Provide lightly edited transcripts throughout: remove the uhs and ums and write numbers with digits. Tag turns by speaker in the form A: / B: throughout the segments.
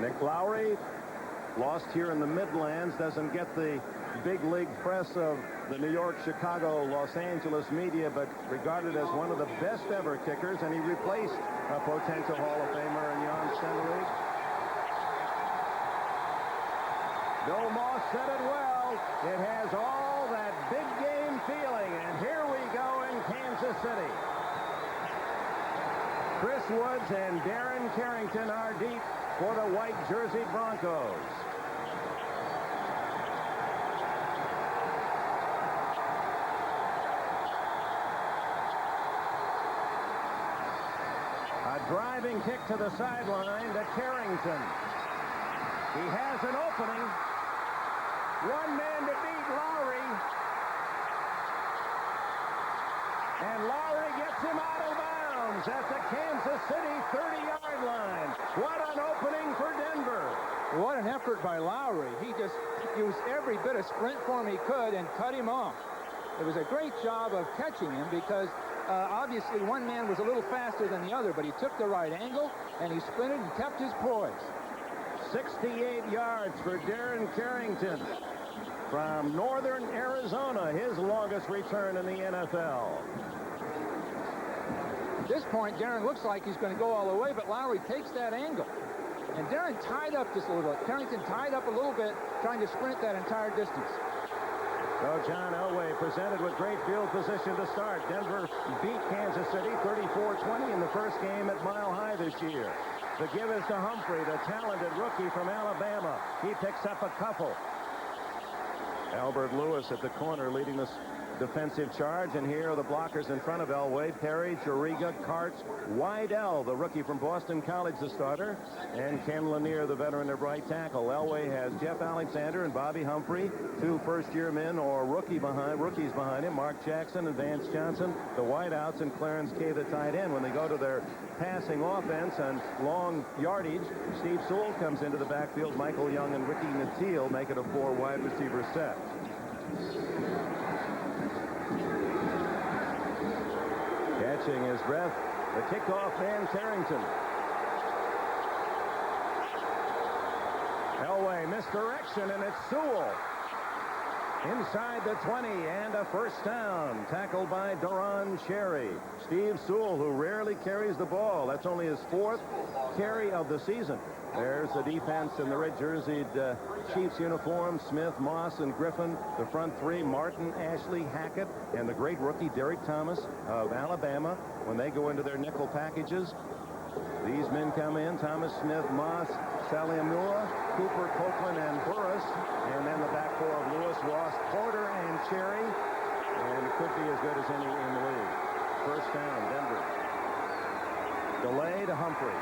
A: Nick Lowry, lost here in the Midlands, doesn't get the big league press of the New York, Chicago, Los Angeles media, but regarded as one of the best ever kickers, and he replaced a potential Hall of Famer in Jan Stenderig. Bill Moss said it well. It has all that big game feeling, and here we go in Kansas City. Chris Woods and Darren Carrington are deep for the white jersey Broncos. A driving kick to the sideline to Carrington. He has an opening. One man to beat, Lowry. And Lowry gets him out of bounds at the Kansas City 30-yard line. What an opening for Denver.
B: What an effort by Lowry. He just used every bit of sprint form he could and cut him off. It was a great job of catching him because obviously one man was a little faster than the other, but he took the right angle and he sprinted and kept his poise.
A: 68 yards for Darren Carrington from northern Arizona, his longest return in the NFL.
B: At this point, Darren looks like he's going to go all the way, but Lowry takes that angle. And Darren tied up just a little bit. Carrington tied up a little bit, trying to sprint that entire distance.
A: So John Elway presented with great field position to start. Denver beat Kansas City 34-20 in the first game at Mile High this year. The give is to Humphrey, the talented rookie from Alabama. He picks up a couple. Albert Lewis at the corner leading this defensive charge, and here are the blockers in front of Elway. Perry, Chiriga, Karts, Wydell, the rookie from Boston College, the starter, and Ken Lanier, the veteran of right tackle. Elway has Jeff Alexander and Bobby Humphrey, two first-year men or rookies behind him, Mark Jackson and Vance Johnson, the wideouts, and Clarence Kay, the tight end. When they go to their passing offense and long yardage, Steve Sewell comes into the backfield. Michael Young and Ricky Nattiel make it a four-wide receiver set. Catching his breath, the kickoff man, Carrington. Elway, misdirection, and it's Sewell. Inside the 20, and a first down. Tackled by Duron Cherry. Steve Sewell, who rarely carries the ball. That's only his fourth carry of the season. There's the defense in the red-jerseyed Chiefs uniform. Smith, Moss, and Griffin. The front three, Martin, Ashley, Hackett, and the great rookie Derek Thomas of Alabama. When they go into their nickel packages, these men come in. Thomas, Smith, Moss, Saliamua, Cooper, Copeland, and Burris. And then the back four of Lewis, Ross, Porter, and Cherry. And it could be as good as any in the league. First down, Denver. Delay to Humphrey.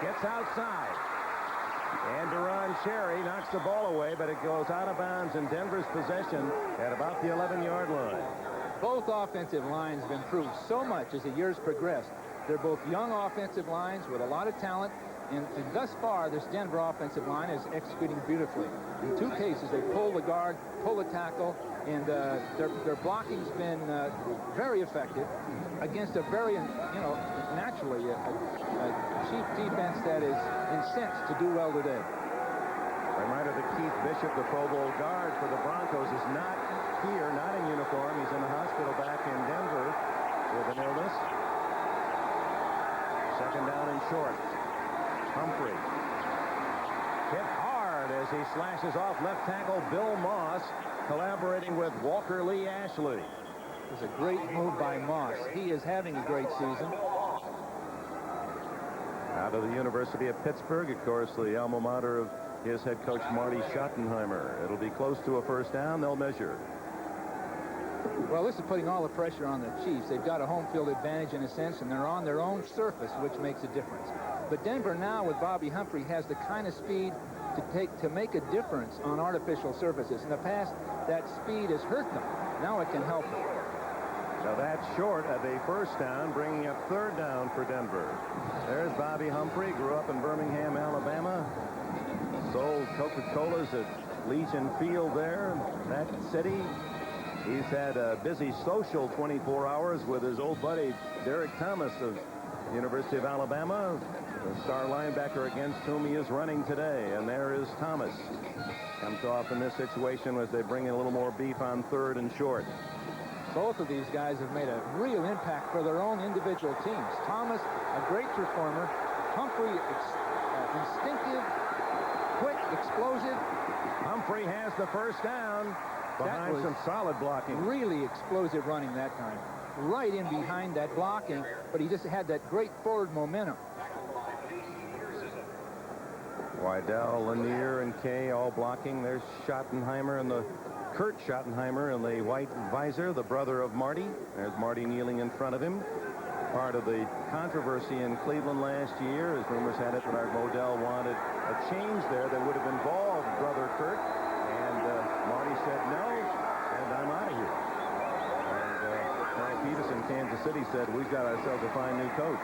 A: Gets outside. And Duron Cherry knocks the ball away, but it goes out of bounds in Denver's possession at about the 11-yard line.
B: Both offensive lines have improved so much as the years progressed. They're both young offensive lines with a lot of talent, and thus far, this Denver offensive line is executing beautifully. In two cases, they pull the guard, pull the tackle, and their blocking's been very effective against a very, naturally a Chief defense that is incensed to do well today.
A: Reminder that Keith Bishop, the Pro Bowl guard for the Broncos, is not here, not in uniform. He's in the hospital back in Denver with an illness. Second down and short. Humphrey hit hard as he slashes off left tackle Bill Moss, collaborating with Walker Lee Ashley.
B: It was a great move by Moss. He is having a great season.
A: Out of the University of Pittsburgh, of course, the alma mater of his head coach Marty Schottenheimer. It'll be close to a first down. They'll measure.
B: Well, this is putting all the pressure on the Chiefs. They've got a home field advantage in a sense, and they're on their own surface, which makes a difference. But Denver now with Bobby Humphrey has the kind of speed to make a difference on artificial surfaces. In the past, that speed has hurt them. Now it can help them.
A: So that's short of a first down, bringing up third down for Denver. There's Bobby Humphrey, grew up in Birmingham, Alabama. Sold Coca-Colas at Legion Field there, that city. He's had a busy social 24 hours with his old buddy Derek Thomas of University of Alabama. the star linebacker against whom he is running today. And there is Thomas. Comes off in this situation as they bring in a little more beef on third and short.
B: Both of these guys have made a real impact for their own individual teams. Thomas, a great performer. Humphrey, instinctive, quick, explosive.
A: Humphrey has the first down behind some solid blocking.
B: Really explosive running that time. Right in behind that blocking, but he just had that great forward momentum.
A: Wydell, Lanier, and Kay all blocking. There's Schottenheimer and Kurt Schottenheimer in the white visor, the brother of Marty. There's Marty kneeling in front of him. Part of the controversy in Cleveland last year, as rumors had it that Art Modell wanted a change there that would have involved brother Kurt. And Marty said no, and I'm out of here. And Paul Peterson, Kansas City, said, we've got ourselves a fine new coach.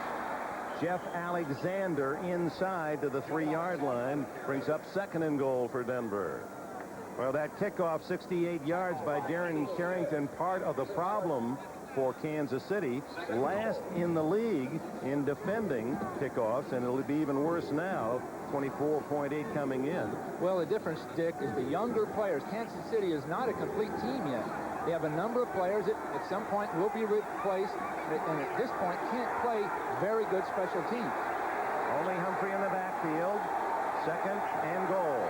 A: Jeff Alexander inside to the 3-yard line brings up second and goal for Denver. Well, that kickoff, 68 yards by Darren Carrington, part of the problem for Kansas City. Last in the league in defending kickoffs, and it'll be even worse now. 24.8 coming in.
B: Well, the difference, Dick, is the younger players. Kansas City is not a complete team yet. They have a number of players that at some point will be replaced, and at this point can't play very good special teams.
A: Only Humphrey in the backfield. Second and goal.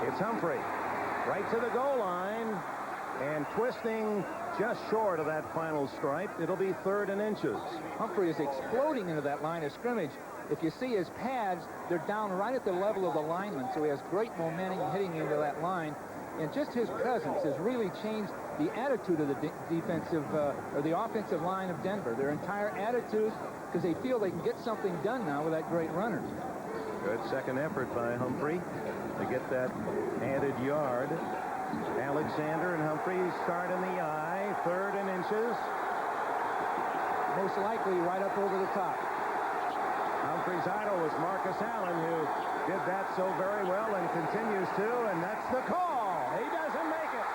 A: It's Humphrey right to the goal line and twisting just short of that final stripe. It'll be third and inches.
B: Humphrey is exploding into that line of scrimmage. If you see his pads, they're down right at the level of the lineman, so he has great momentum hitting into that line. And just his presence has really changed the attitude of the the offensive line of Denver. Their entire attitude, because they feel they can get something done now with that great runner.
A: Good second effort by Humphrey to get that added yard. Alexander and Humphrey start in the eye. Third and inches.
B: Most likely right up over the top.
A: Humphrey's idol was Marcus Allen, who did that so very well and continues to, and that's the call. He doesn't make it.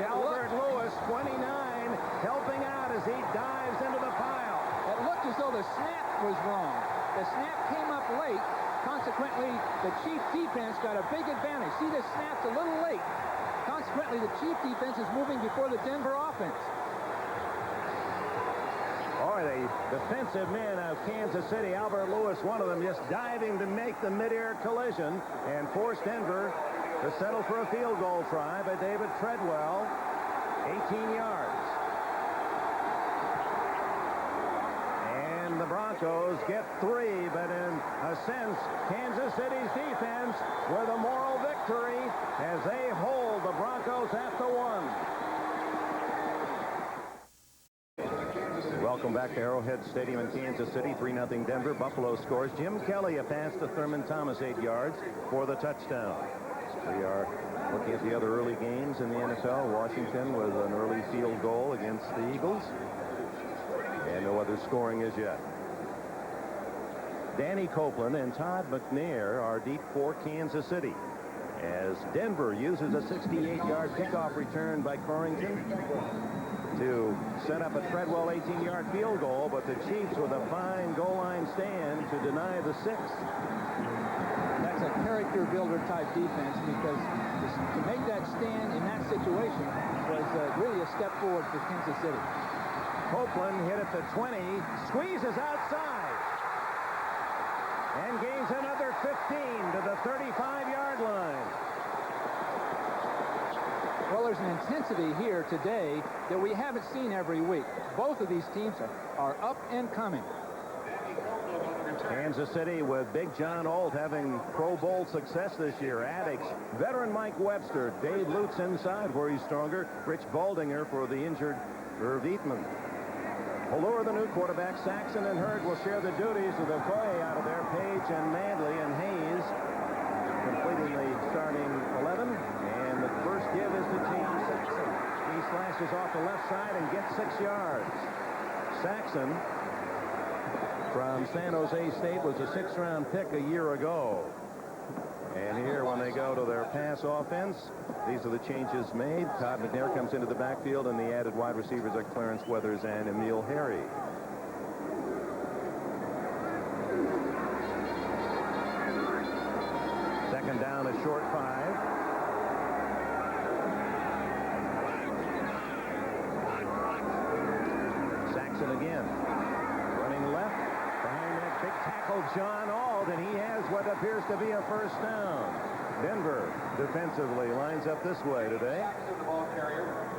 A: Albert Lewis, 29, helping out as he dives into the pile.
B: It looked as though the snap was wrong. The snap came up late. Consequently, the Chief defense got a big advantage. See, the snap's a little late. Consequently, the Chief defense is moving before the Denver offense.
A: Boy, the defensive men of Kansas City, Albert Lewis, one of them, just diving to make the midair collision and force Denver to settle for a field goal try by David Treadwell, 18 yards. And the Broncos get 3, but in a sense, Kansas City's defense with a moral victory as they hold the Broncos at the 1. Welcome back to Arrowhead Stadium in Kansas City. 3-0 Denver. Buffalo scores. Jim Kelly a pass to Thurman Thomas, 8 yards for the touchdown. We are looking at the other early games in the NFL. Washington with an early field goal against the Eagles. And no other scoring as yet. Danny Copeland and Todd McNair are deep for Kansas City, as Denver uses a 68-yard kickoff return by Corrington to set up a Treadwell 18-yard field goal, but the Chiefs with a fine goal line stand to deny the 6th.
B: That's a character builder type defense, because to make that stand in that situation was really a step forward for Kansas City.
A: Copeland hit at the 20, squeezes outside, and gains another 15 to the 35-yard line.
B: Well, there's an intensity here today that we haven't seen every week. Both of these teams are up and coming.
A: Kansas City with Big John Old having Pro Bowl success this year. Addicts, veteran Mike Webster, Dave Lutz inside where he's stronger, Rich Baldinger for the injured Irv Eatman. Allure, the new quarterback, Saxon and Hurd will share the duties of the Okoye out of there. Page and Manley and Hayes completing the starting 11. And the first give is to James Saxon. He slashes off the left side and gets 6 yards. Saxon from San Jose State was a 6th-round pick a year ago. And here, when they go to their pass offense, these are the changes made. Todd McNair comes into the backfield, and the added wide receivers are Clarence Weathers and Emil Harry. Second down, a short 5. Saxon again. Running left. Behind that big tackle, John Auld, and he has what appears to be a first down. Denver defensively lines up this way today.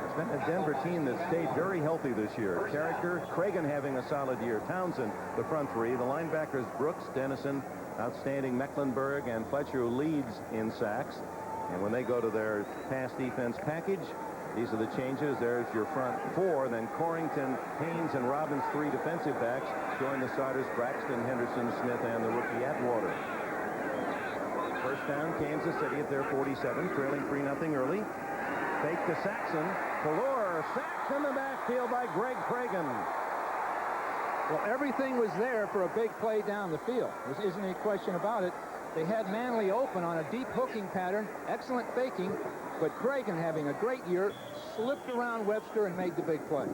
A: It's been a Denver team that stayed very healthy this year. Character, Cragen having a solid year. Townsend, the front three. The linebackers, Brooks, Dennison, outstanding Mecklenburg, and Fletcher, who leads in sacks. And when they go to their pass defense package, these are the changes. There's your front four. Then Corrington, Haynes, and Robbins, 3 defensive backs, join the starters Braxton, Henderson, Smith, and the rookie Atwater. First down, Kansas City at their 47, trailing 3-0 early. Fake to Saxon. Pelor sacked in the backfield by Greg Cragen.
B: Well, everything was there for a big play down the field. There isn't any question about it. They had Manley open on a deep hooking pattern, excellent faking, but Cragen, having a great year, slipped around Webster and made the big play.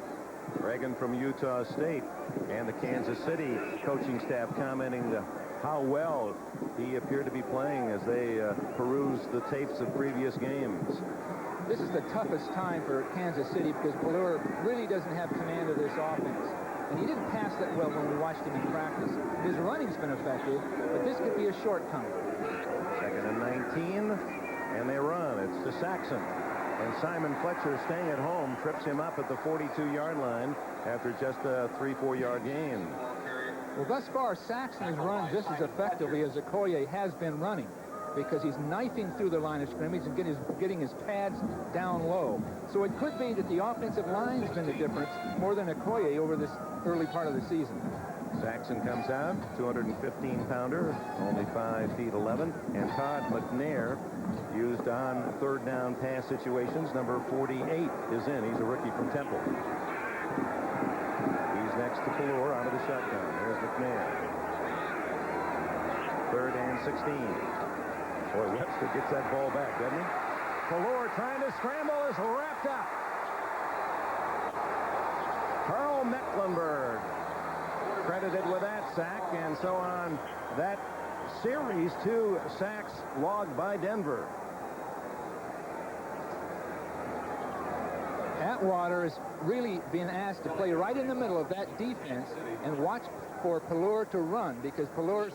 A: Cragen from Utah State, and the Kansas City coaching staff commenting how well he appeared to be playing as they perused the tapes of previous games.
B: This is the toughest time for Kansas City because Pelor really doesn't have command of this offense. And he didn't pass that well when we watched him in practice. His running's been effective, but this could be a shortcoming.
A: Second and 19, and they run. It's to Saxon. And Simon Fletcher, staying at home, trips him up at the 42-yard line after just a 3-4-yard gain.
B: Well, thus far, Saxon has run just as effectively as Okoye has been running because he's knifing through the line of scrimmage and getting his pads down low. So it could be that the offensive line's been the difference more than Okoye over this early part of the season.
A: Saxon comes out, 215-pounder, only 5 feet 11, and Todd McNair, used on third down pass situations, number 48 is in. He's a rookie from Temple. He's next to Pelor out of the shotgun. There's McNair. Third and 16. Boy, Webster gets that ball back, doesn't he? Pelor trying to scramble is wrapped up. Carl Mecklenburg credited with that sack, and so on that series, 2 sacks logged by Denver.
B: Atwater is really being asked to play right in the middle of that defense and watch for Pelor to run, because Pelor's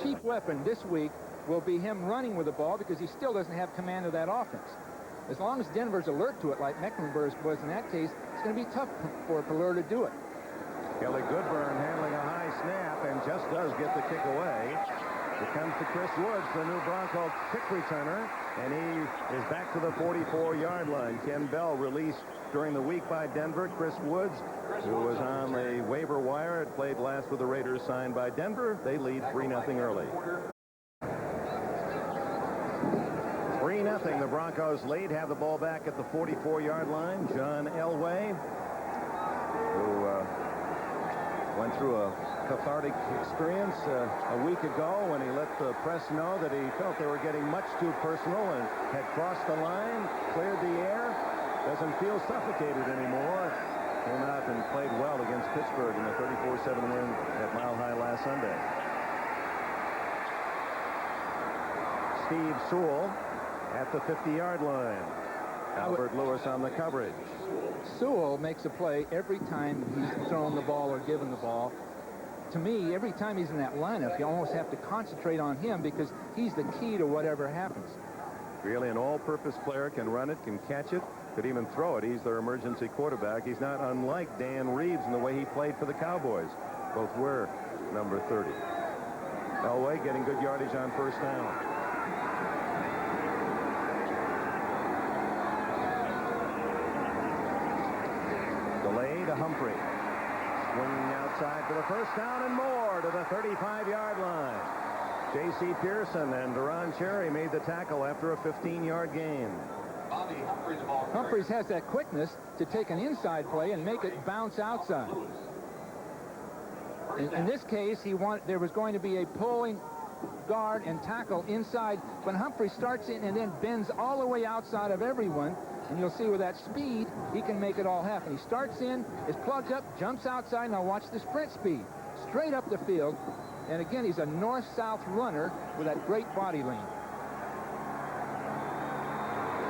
B: chief weapon this week will be him running with the ball because he still doesn't have command of that offense. As long as Denver's alert to it like Mecklenburg was in that case, it's going to be tough for Pelor to do it.
A: Kelly Goodburn handling a high snap and just does get the kick away. Here comes to Chris Woods, the new Bronco kick returner, and he is back to the 44-yard line. Ken Bell released during the week by Denver. Chris Woods, who was on the waiver wire, had played last with the Raiders, signed by Denver. They lead 3-0 early. 3-0. The Broncos lead, have the ball back at the 44-yard line. John Elway, who went through a cathartic experience a week ago when he let the press know that he felt they were getting much too personal and had crossed the line, cleared the air, doesn't feel suffocated anymore. Came out and played well against Pittsburgh in the 34-7 win at Mile High last Sunday. Steve Sewell at the 50-yard line. Albert Lewis on the coverage.
B: Sewell makes a play every time he's thrown the ball or given the ball. To me, every time he's in that lineup, you almost have to concentrate on him because he's the key to whatever happens.
A: Really an all-purpose player, can run it, can catch it, could even throw it. He's their emergency quarterback. He's not unlike Dan Reeves in the way he played for the Cowboys. Both were number 30. Elway getting good yardage on first down. Delay to Humphrey. Swinging outside for the first down and more to the 35-yard line. J.C. Pearson and Deron Cherry made the tackle after a 15-yard gain.
B: Humphreys has that quickness to take an inside play and make it bounce outside. In this case, there was going to be a pulling guard and tackle inside. When Humphrey starts in and then bends all the way outside of everyone, and you'll see with that speed, he can make it all happen. He starts in, is plugged up, jumps outside. Now watch the sprint speed. Straight up the field. And again, he's a north-south runner with that great body lean.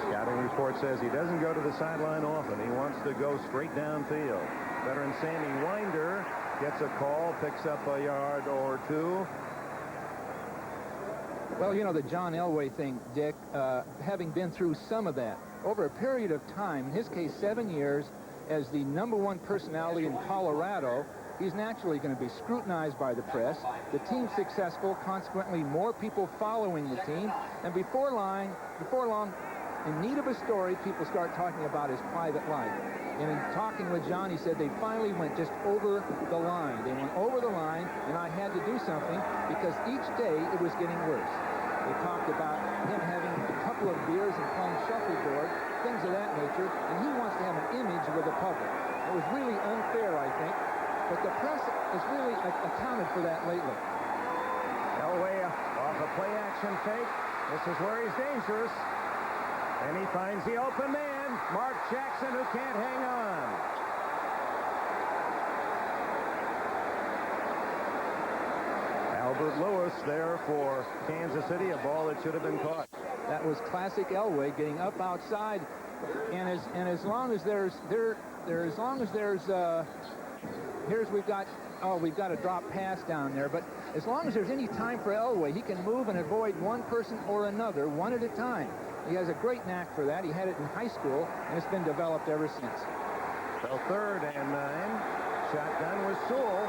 A: Scouting report says he doesn't go to the sideline often. He wants to go straight downfield. Veteran Sammy Winder gets a call, picks up a yard or two.
B: Well, you know, the John Elway thing, Dick, having been through some of that, over a period of time, in his case 7 years, as the #1 personality in Colorado, he's naturally going to be scrutinized by the press. The team's successful, consequently more people following the team, and before long, in need of a story, people start talking about his private life. And in talking with John, he said they finally went just over the line. They went over the line, and I had to do something because each day it was getting worse. They talked about him having a couple of beers and playing shuffleboard, things of that nature, and he wants to have an image with the public. It was really unfair, I think, but the press has really accounted for that lately.
A: Elway off a play-action fake. This is where he's dangerous. And he finds the open man, Mark Jackson, who can't hang on. Albert Lewis there for Kansas City, a ball that should have been caught.
B: That was classic Elway, getting up outside, and as long as we've got a drop pass down there, but as long as there's any time for Elway, he can move and avoid one person or another, one at a time. He has a great knack for that. He had it in high school, and it's been developed ever since.
A: So 3rd and 9. Shotgun with Sewell.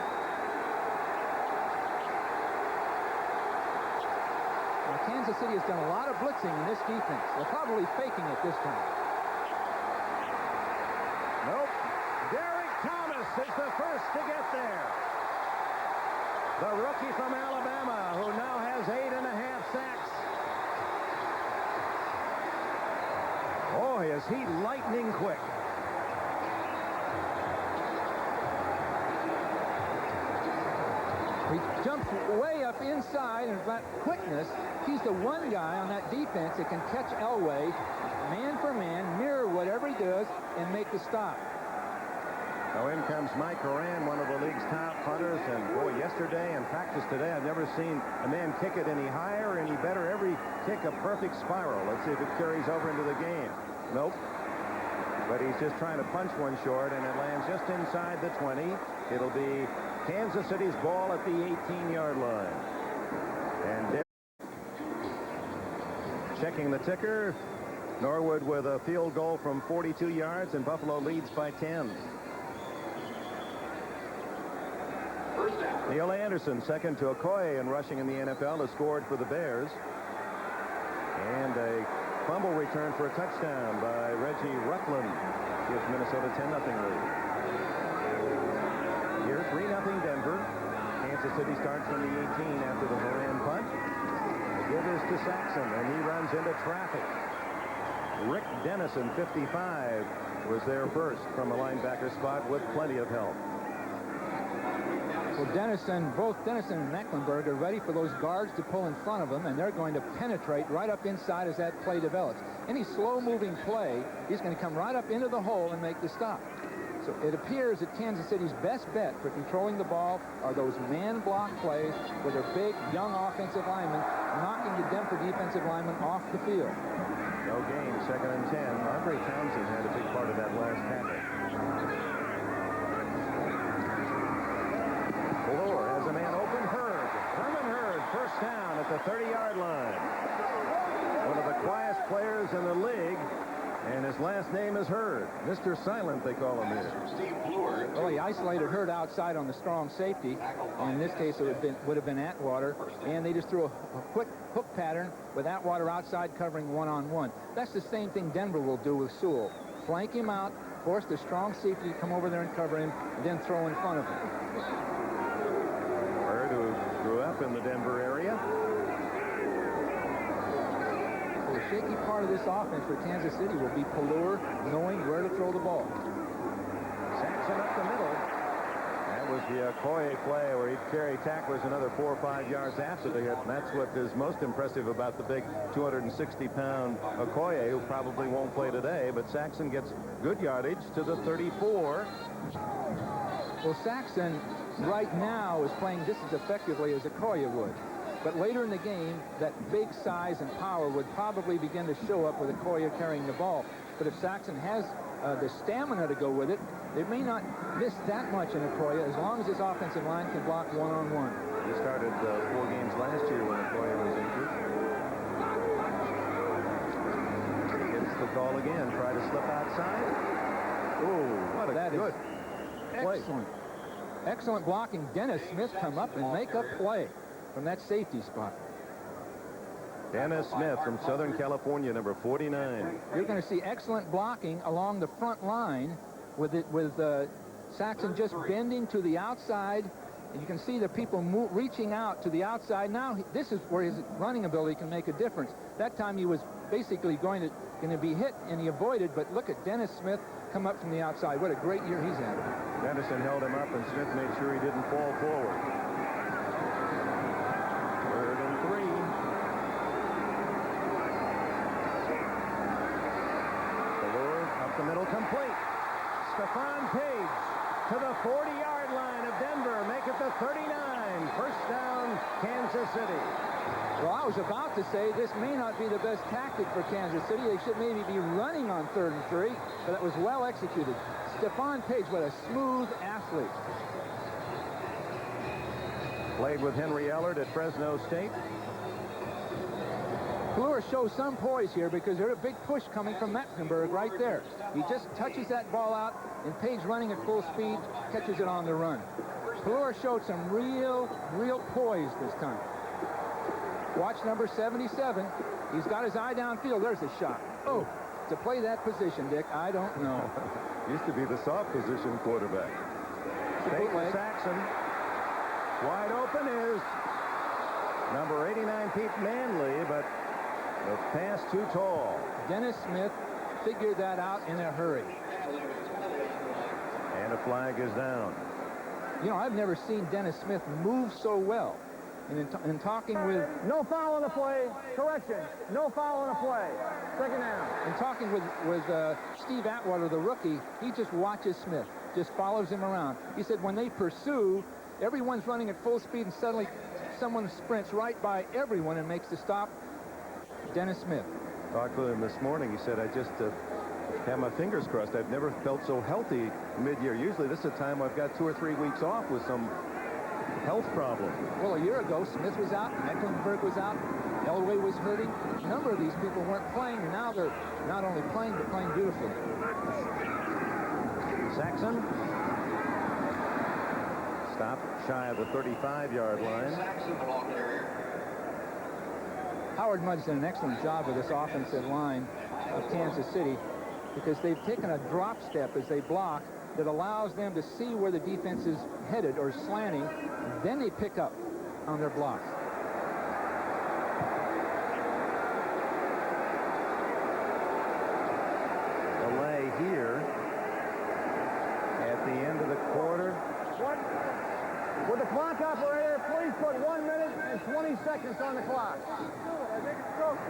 B: Now, Kansas City has done a lot of blitzing in this defense. They're probably faking it this time.
A: Nope. Derek Thomas is the first to get there. The rookie from Alabama, who now has 8.5 sacks. Boy, is he lightning quick.
B: He jumps way up inside, and that quickness, he's the one guy on that defense that can catch Elway man for man, mirror whatever he does, and make the stop.
A: Now in comes Mike Horan, one of the league's top punters, and boy, yesterday and practice today, I've never seen a man kick it any higher, any better. Every kick a perfect spiral. Let's see if it carries over into the game. Nope. But he's just trying to punch one short, and it lands just inside the 20. It'll be Kansas City's ball at the 18-yard line. And checking the ticker, Norwood with a field goal from 42 yards, and Buffalo leads by 10. Neil Anderson, second to Okoye in rushing in the NFL, has scored for the Bears. And a fumble return for a touchdown by Reggie Rutland gives Minnesota 10-0 lead. Here, 3-0 Denver. Kansas City starts from the 18 after the Horan punt. The give is to Saxon, and he runs into traffic. Rick Dennison, 55, was there first from a linebacker spot with plenty of help.
B: Well, both Dennison and Mecklenburg are ready for those guards to pull in front of them, and they're going to penetrate right up inside as that play develops. Any slow-moving play, he's going to come right up into the hole and make the stop. So it appears that Kansas City's best bet for controlling the ball are those man block plays with their big, young offensive linemen knocking the Denver defensive linemen off the field.
A: No gain, 2nd and 10. Andre Townsend had a big part of that last tackle. Fuller has a man open. Herman Hurd, first down at the 30-yard line. One of the quietest players in the league, and his last name is Hurd. Mr. Silent, they call him here.
B: Well, he isolated Hurd outside on the strong safety, and in this case it would have been Atwater, and they just threw a quick hook pattern with Atwater outside covering one-on-one. That's the same thing Denver will do with Sewell. Flank him out, force the strong safety to come over there and cover him, and then throw in front of him.
A: Hurd, who grew up in the Denver area.
B: The shaky part of this offense for Kansas City will be Pallure knowing where to throw the ball.
A: Saxon up the middle. That was the Okoye play where he'd carry tacklers another 4 or 5 yards after the hit. And that's what is most impressive about the big 260-pound Okoye, who probably won't play today. But Saxon gets good yardage to the 34.
B: Well, Saxon right now is playing just as effectively as Okoye would. But later in the game, that big size and power would probably begin to show up with Okoye carrying the ball. But if Saxon has the stamina to go with it, they may not miss that much in Okoye as long as his offensive line can block one-on-one.
A: He started 4 games last year when Okoye was injured. Gets the call again. Try to slip outside. Oh, what a good play.
B: Excellent. Excellent blocking. Dennis Smith come up and make a play from that safety spot.
A: Dennis Smith from Southern California, number 49.
B: You're going to see excellent blocking along the front line with Saxon just bending to the outside. And you can see the people reaching out to the outside. Now this is where his running ability can make a difference. That time he was basically going to be hit, and he avoided. But look at Dennis Smith come up from the outside. What a great year he's had.
A: Dennison held him up, and Smith made sure he didn't fall forward. 3rd and 3. Up the middle, complete. Stephon Page to the 40-yard line of Denver. Make it the 39. First down, Kansas City.
B: Well, I was about to say this may not be the best tactic for Kansas City. They should maybe be running on 3rd and 3, but it was well executed. Stephon Page, what a smooth athlete.
A: Played with Henry Ellard at Fresno State.
B: Fleur shows some poise here because there's a big push coming from Mecklenburg right there. He just touches that ball out, and Page running at full speed catches it on the run. Fleur showed some real poise this time. Watch number 77. He's got his eye downfield. There's a shot. Oh, to play that position, Dick, I don't know.
A: Used to be the soft position quarterback. Fake Saxon. Wide open is number 89, Pete Manley, but the pass too tall.
B: Dennis Smith figured that out in a hurry.
A: And a flag is down.
B: You know, I've never seen Dennis Smith move so well. And in talking with...
C: No foul on the play. Correction. No foul on the play. 2nd down.
B: In talking with Steve Atwater, the rookie, he just watches Smith, just follows him around. He said when they pursue, everyone's running at full speed, and suddenly someone sprints right by everyone and makes the stop. Dennis Smith.
A: Talked with him this morning. He said, I just have my fingers crossed. I've never felt so healthy mid-year. Usually this is a time I've got 2 or 3 weeks off with some health problem.
B: Well, a year ago, Smith was out, Mecklenburg was out, Elway was hurting. A number of these people weren't playing, and now they're not only playing, but playing beautifully.
A: Saxon. Stop shy of the 35-yard line.
B: Howard Mudd's done an excellent job with this offensive line of Kansas City because they've taken a drop step as they block that allows them to see where the defense is headed or slanting. Then they pick up on their blocks.
A: Delay here at the end of the quarter.
C: Would the clock operator please put 1 minute and 20 seconds on the clock?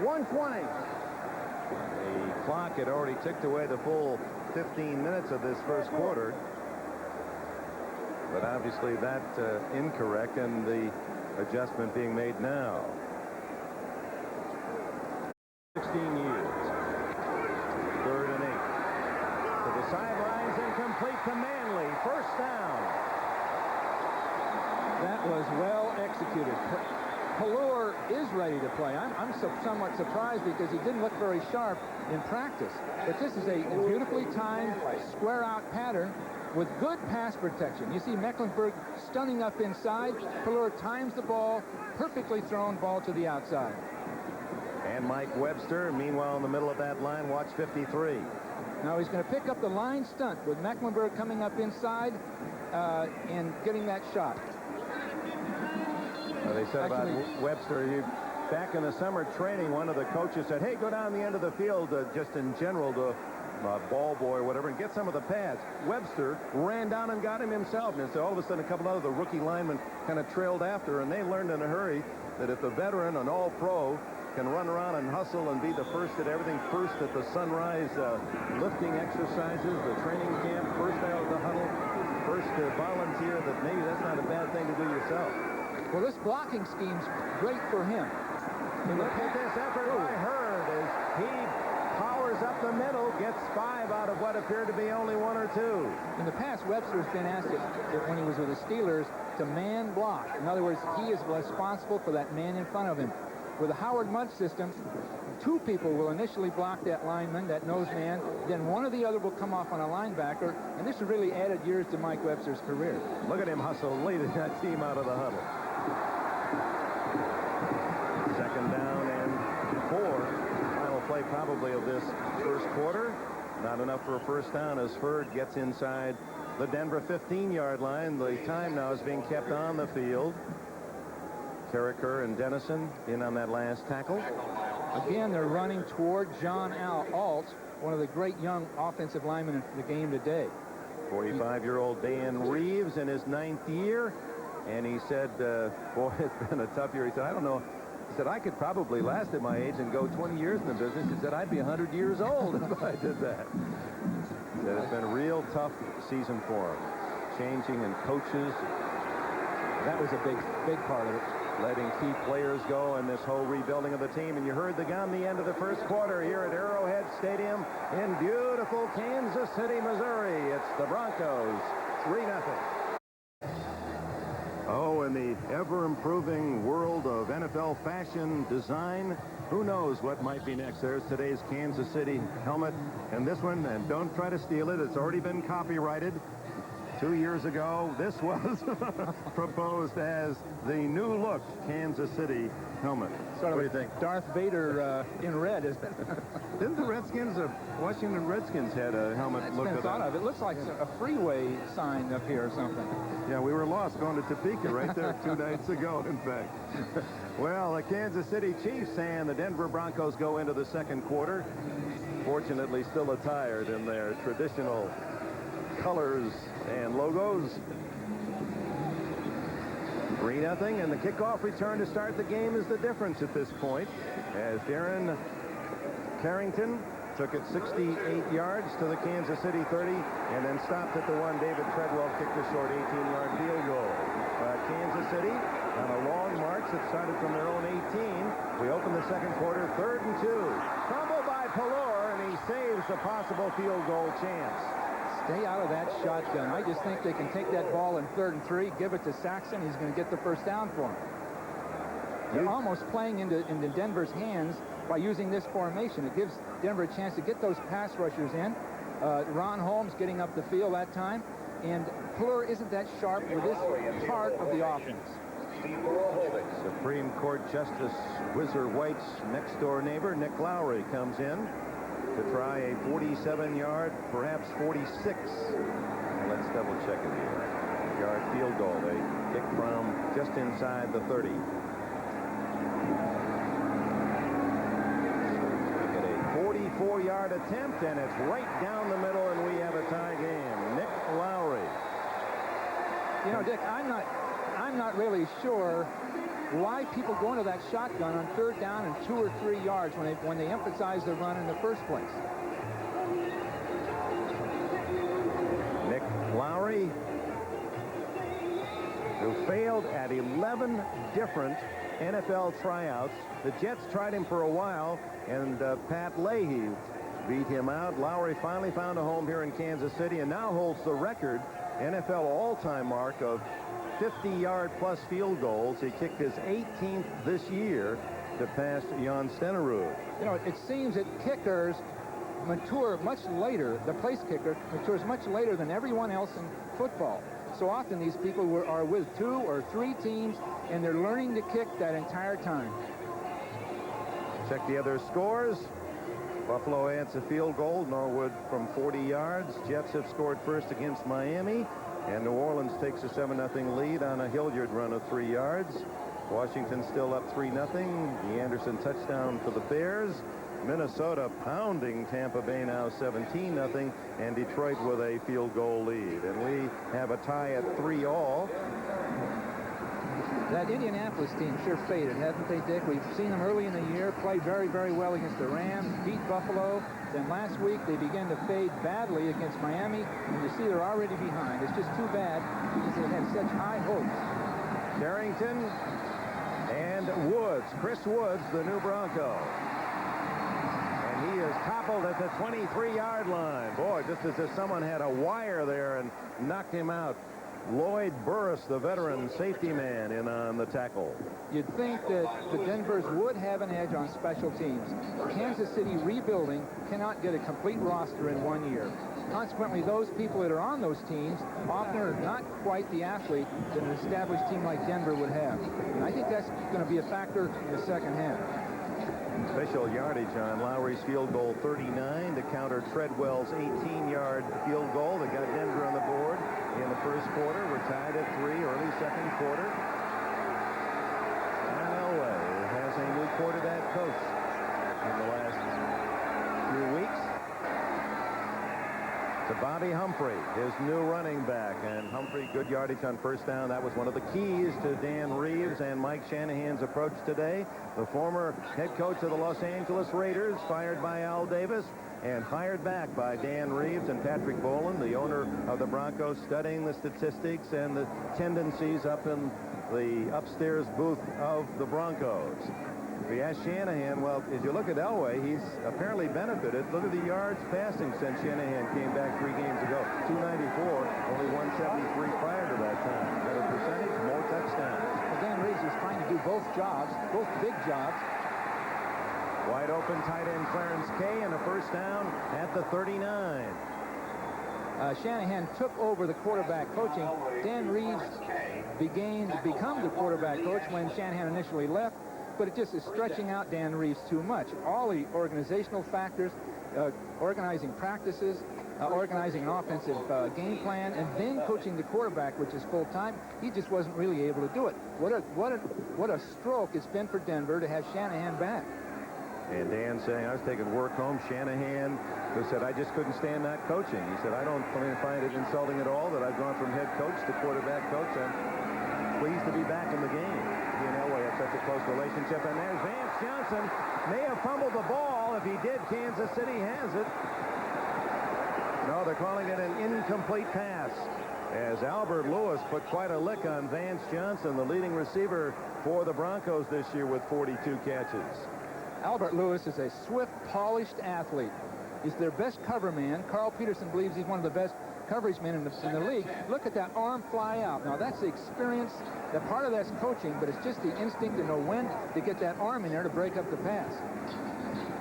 C: 1:20.
A: The clock had already ticked away the full 15 minutes of this first quarter. But obviously that's incorrect, and the adjustment being made now. 16 years. 3rd and 8. To the sidelines, incomplete to Manley. First down.
B: That was well executed. Pallure is ready to play. I'm somewhat surprised because he didn't look very sharp in practice. But this is a beautifully timed square out pattern with good pass protection. You see Mecklenburg stunning up inside. Pallure times the ball, perfectly thrown ball to the outside.
A: And Mike Webster, meanwhile, in the middle of that line, watch 53.
B: Now he's going to pick up the line stunt with Mecklenburg coming up inside and getting that shot.
A: They said about Webster, back in the summer training, one of the coaches said, hey, go down the end of the field just in general to ball boy or whatever and get some of the pads. Webster ran down and got him himself. And so all of a sudden, a couple of the rookie linemen kind of trailed after, and they learned in a hurry that if a veteran, an all-pro, can run around and hustle and be the first at everything, first at the sunrise lifting exercises, the training camp, first out of the huddle, first volunteer, that maybe that's not a bad thing to do yourself.
B: Well, this blocking scheme's great for him.
A: Look at this effort by Hurd as he powers up the middle, gets 5 out of what appeared to be only 1 or 2.
B: In the past, Webster's been asked when he was with the Steelers to man block. In other words, he is responsible for that man in front of him. With the Howard Mudd system, 2 people will initially block that lineman, that nose man, then one or the other will come off on a linebacker, and this has really added years to Mike Webster's career.
A: Look at him hustle, leading that team out of the huddle. 2nd down and 4. Final play probably of this first quarter. Not enough for a first down as Hurd gets inside the Denver 15-yard line. The time now is being kept on the field. Carricker and Dennison in on that last tackle.
B: Again, they're running toward John Alt, one of the great young offensive linemen in the game today.
A: 45-year-old Dan Reeves in his 9th year. And he said, boy, it's been a tough year. He said, I don't know. He said, I could probably last at my age and go 20 years in the business. He said, I'd be 100 years old if I did that. He said it's been a real tough season for him. Changing in coaches.
B: That was a big part of it.
A: Letting key players go in this whole rebuilding of the team. And you heard the gun the end of the first quarter here at Arrowhead Stadium in beautiful Kansas City, Missouri. It's the Broncos 3-0. Oh, in the ever-improving world of NFL fashion design, who knows what might be next. There's today's Kansas City helmet. And this one, and don't try to steal it, it's already been copyrighted. 2 years ago, this was proposed as the new look Kansas City helmet.
B: Sort of
A: what do you think?
B: Darth Vader in red, isn't it?
A: Didn't the Redskins, Washington Redskins had a helmet
B: That's
A: look
B: been
A: at
B: thought
A: that?
B: of. It looks like a freeway sign up here or something.
A: Yeah, we were lost going to Topeka right there 2 nights ago, in fact. Well, the Kansas City Chiefs and the Denver Broncos go into the second quarter. Fortunately, still attired in their traditional colors and logos. 3-0, and the kickoff return to start the game is the difference at this point, as Darren Carrington took it 68 yards to the Kansas City 30 and then stopped at the one. David Treadwell kicked a short 18-yard field goal. Kansas City on a long march that started from their own 18. We open the second quarter, 3rd and 2. Fumble by Pelor, and he saves a possible field goal chance.
B: Stay out of that shotgun. I just think they can take that ball in 3rd and 3, give it to Saxon. He's going to get the first down for him. They're almost playing into Denver's hands by using this formation. It gives Denver a chance to get those pass rushers in. Ron Holmes getting up the field that time. And Pelor isn't that sharp with this part of the offense.
A: Supreme Court Justice Whizzer White's next-door neighbor, Nick Lowry, comes in to try a 47-yard, perhaps 46. Let's double-check it here. Yard field goal. They kick from just inside the 30. We get a 44-yard attempt, and it's right down the middle, and we have a tie game. Nick Lowry.
B: You know, Dick, I'm not really sure why people go into that shotgun on 3rd down and 2 or 3 yards when they emphasize the run in the first place.
A: Nick Lowry, who failed at 11 different NFL tryouts. The Jets tried him for a while, and Pat Leahy beat him out. Lowry finally found a home here in Kansas City and now holds the record NFL all-time mark of 50-yard plus field goals. He kicked his 18th this year to pass Jan Stenerud.
B: You know, it seems that kickers mature much later. The place kicker matures much later than everyone else in football. So often these people are with 2 or 3 teams, and they're learning to kick that entire time.
A: Check the other scores. Buffalo adds a field goal. Norwood from 40 yards. Jets have scored first against Miami. And New Orleans takes a 7-0 lead on a Hilliard run of 3 yards. Washington still up 3-0. The Anderson touchdown for the Bears. Minnesota pounding Tampa Bay now 17-0, and Detroit with a field goal lead. And we have a tie at 3-all.
B: That Indianapolis team sure faded, haven't they, Dick? We've seen them early in the year play very, very well against the Rams, beat Buffalo. Then last week they began to fade badly against Miami, and you see they're already behind. It's just too bad because they had such high hopes.
A: Carrington and Woods, Chris Woods, the new Bronco. And he is toppled at the 23-yard line. Boy, just as if someone had a wire there and knocked him out. Lloyd Burris, the veteran safety man, in on the tackle.
B: You'd think that the Denvers would have an edge on special teams. Kansas City rebuilding cannot get a complete roster in 1 year. Consequently, those people that are on those teams often are not quite the athlete that an established team like Denver would have. And I think that's going to be a factor in the second half.
A: Official yardage on Lowry's field goal 39 to counter Treadwell's 18-yard field goal that got Denver on the board in the first quarter. We're tied at 3, early second quarter. And Elway has a new quarterback coach in the last few weeks. To Bobby Humphrey, his new running back. And Humphrey, good yardage on first down. That was one of the keys to Dan Reeves and Mike Shanahan's approach today. The former head coach of the Los Angeles Raiders, fired by Al Davis and hired back by Dan Reeves, and Patrick Boland, the owner of the Broncos, studying the statistics and the tendencies up in the upstairs booth of the Broncos. If you ask Shanahan, well, as you look at Elway, he's apparently benefited. Look at the yards passing since Shanahan came back 3 games ago. 294, only 173 prior to that time. Better percentage, more touchdowns.
B: Well, Dan Reeves is trying to do both jobs, both big jobs.
A: Wide open tight end Clarence Kay, and a first down at the 39.
B: Shanahan took over the quarterback coaching. Dan Reeves began to become the quarterback coach when Shanahan initially left. But it just is stretching out Dan Reeves too much. All the organizational factors, organizing practices, organizing an offensive game plan, and then coaching the quarterback, which is full-time, he just wasn't really able to do it. What a stroke it's been for Denver to have Shanahan back.
A: And Dan saying, I was taking work home. Shanahan, who said, I just couldn't stand not coaching. He said, I don't find it insulting at all that I've gone from head coach to quarterback coach. I'm pleased to be back in the game. He and Elway have such a close relationship. And there's Vance Johnson. May have fumbled the ball. If he did, Kansas City has it. No, they're calling it an incomplete pass, as Albert Lewis put quite a lick on Vance Johnson, the leading receiver for the Broncos this year with 42 catches.
B: Albert Lewis is a swift, polished athlete. He's their best cover man. Carl Peterson believes he's one of the best coverage men in the league. Look at that arm fly out. Now, that's the experience. That part of that's coaching, but it's just the instinct to know when to get that arm in there to break up the pass.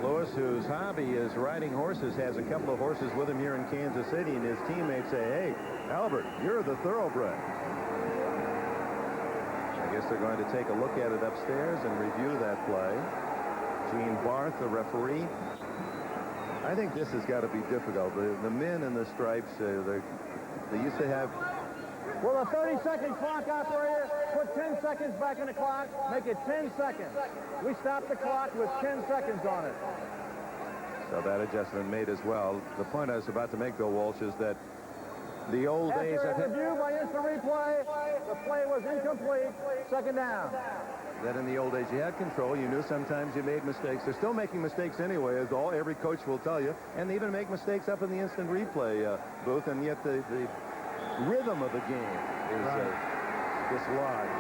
A: Lewis, whose hobby is riding horses, has a couple of horses with him here in Kansas City, and his teammates say, hey, Albert, you're the thoroughbred. I guess they're going to take a look at it upstairs and review that play. Gene Barth, the referee. I think this has got to be difficult. The men in the stripes, they used to have...
C: Will a 30-second clock operator put 10 seconds back in the clock? Make it 10 seconds. We stop the clock with 10 seconds on it.
A: So that adjustment made as well. The point I was about to make, Bill Walsh, is that the old days...
C: After a review by instant replay, the play was incomplete. Second down.
A: That in the old days you had control. You knew sometimes you made mistakes. They're still making mistakes anyway, as every coach will tell you. And they even make mistakes up in the instant replay booth, and yet the rhythm of the game is dislodged.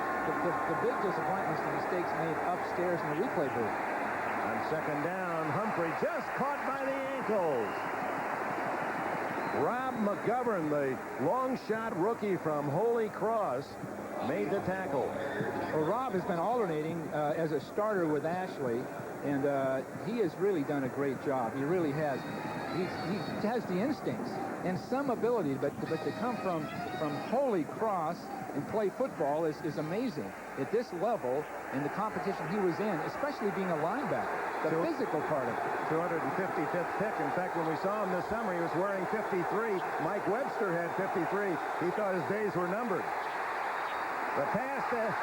B: The big disappointments, the mistakes made upstairs in the replay booth.
A: On second down, Humphrey just caught by the ankles. Rob McGovern, the long shot rookie from Holy Cross, made the tackle.
B: Well, Rob has been alternating as a starter with Ashley, and he has really done a great job. He really has. He has the instincts and some ability, but to come from Holy Cross and play football is amazing. At this level, in the competition he was in, especially being a linebacker, the physical part of it.
A: 255th pick. In fact, when we saw him this summer, he was wearing 53. Mike Webster had 53. He thought his days were numbered. The pass to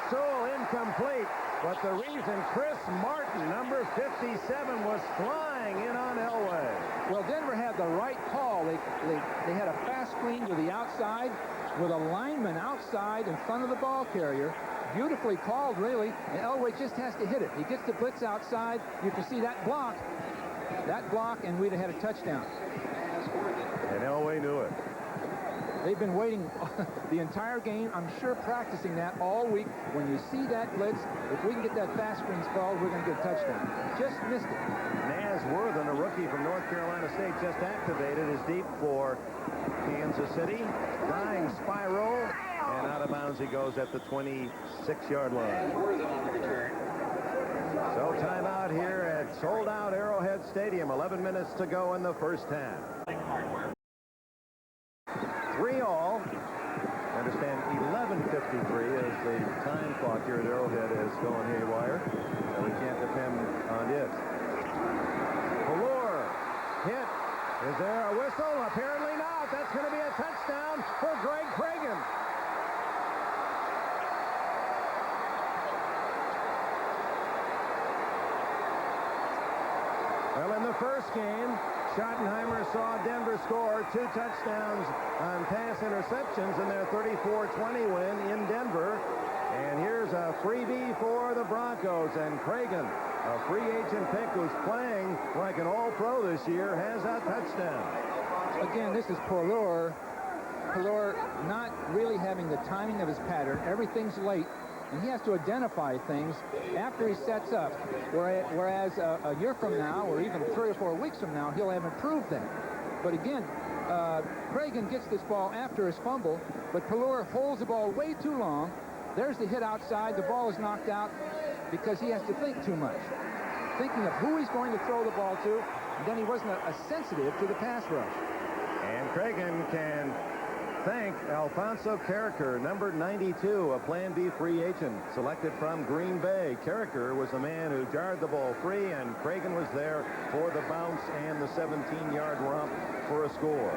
A: Sewell incomplete. But the reason Chris Martin, number 57, was flying in on Elway.
B: Well, Denver had the right call. They had a fast screen to the outside with a lineman outside in front of the ball carrier. Beautifully called, really. And Elway just has to hit it. He gets the blitz outside. You can see that block, and we'd have had a touchdown.
A: And Elway knew it.
B: They've been waiting the entire game, I'm sure, practicing that all week. When you see that blitz, if we can get that fast screen called, we're going to get a touchdown. Just missed it.
A: Naz Worthen, a rookie from North Carolina State, just activated, is deep for Kansas City. Flying spiral, and out of bounds he goes at the 26-yard line. So timeout here at sold-out Arrowhead Stadium. 11 minutes to go in the first half. 3-all. Understand 11:53 as the time clock here at Arrowhead is going haywire, so we can't depend on it. Valor hit. Is there a whistle? Apparently not. That's going to be a touchdown for Greg Cragen. Well, in the first game, Schottenheimer saw Denver score 2 touchdowns on pass interceptions in their 34-20 win in Denver. And here's a freebie for the Broncos. And Cragen, a free agent pick who's playing like an all-pro this year, has a touchdown.
B: Again, this is Valor. Valor not really having the timing of his pattern. Everything's late, and he has to identify things after he sets up. Whereas a year from now, or even 3 or 4 weeks from now, he'll have improved that. But again, Cragen gets this ball after his fumble, but Valor holds the ball way too long. There's the hit outside. The ball is knocked out because he has to think too much, thinking of who he's going to throw the ball to, and then he wasn't a sensitive to the pass rush.
A: And Cragen can thank Alfonso Carricker, number 92, a Plan B free agent selected from Green Bay. Carricker was the man who jarred the ball free, and Cragen was there for the bounce and the 17-yard romp for a score.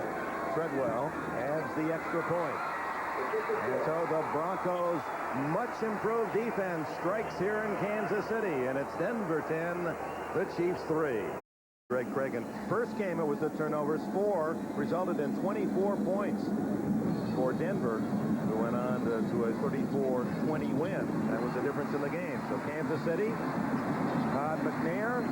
A: Treadwell adds the extra point. And so the Broncos' much improved defense strikes here in Kansas City, and it's Denver 10, the Chiefs 3. Greg Cragen. First game, it was the turnovers. 4 resulted in 24 points for Denver, who went on to a 34-20 win. That was the difference in the game. So Kansas City, Todd McNair,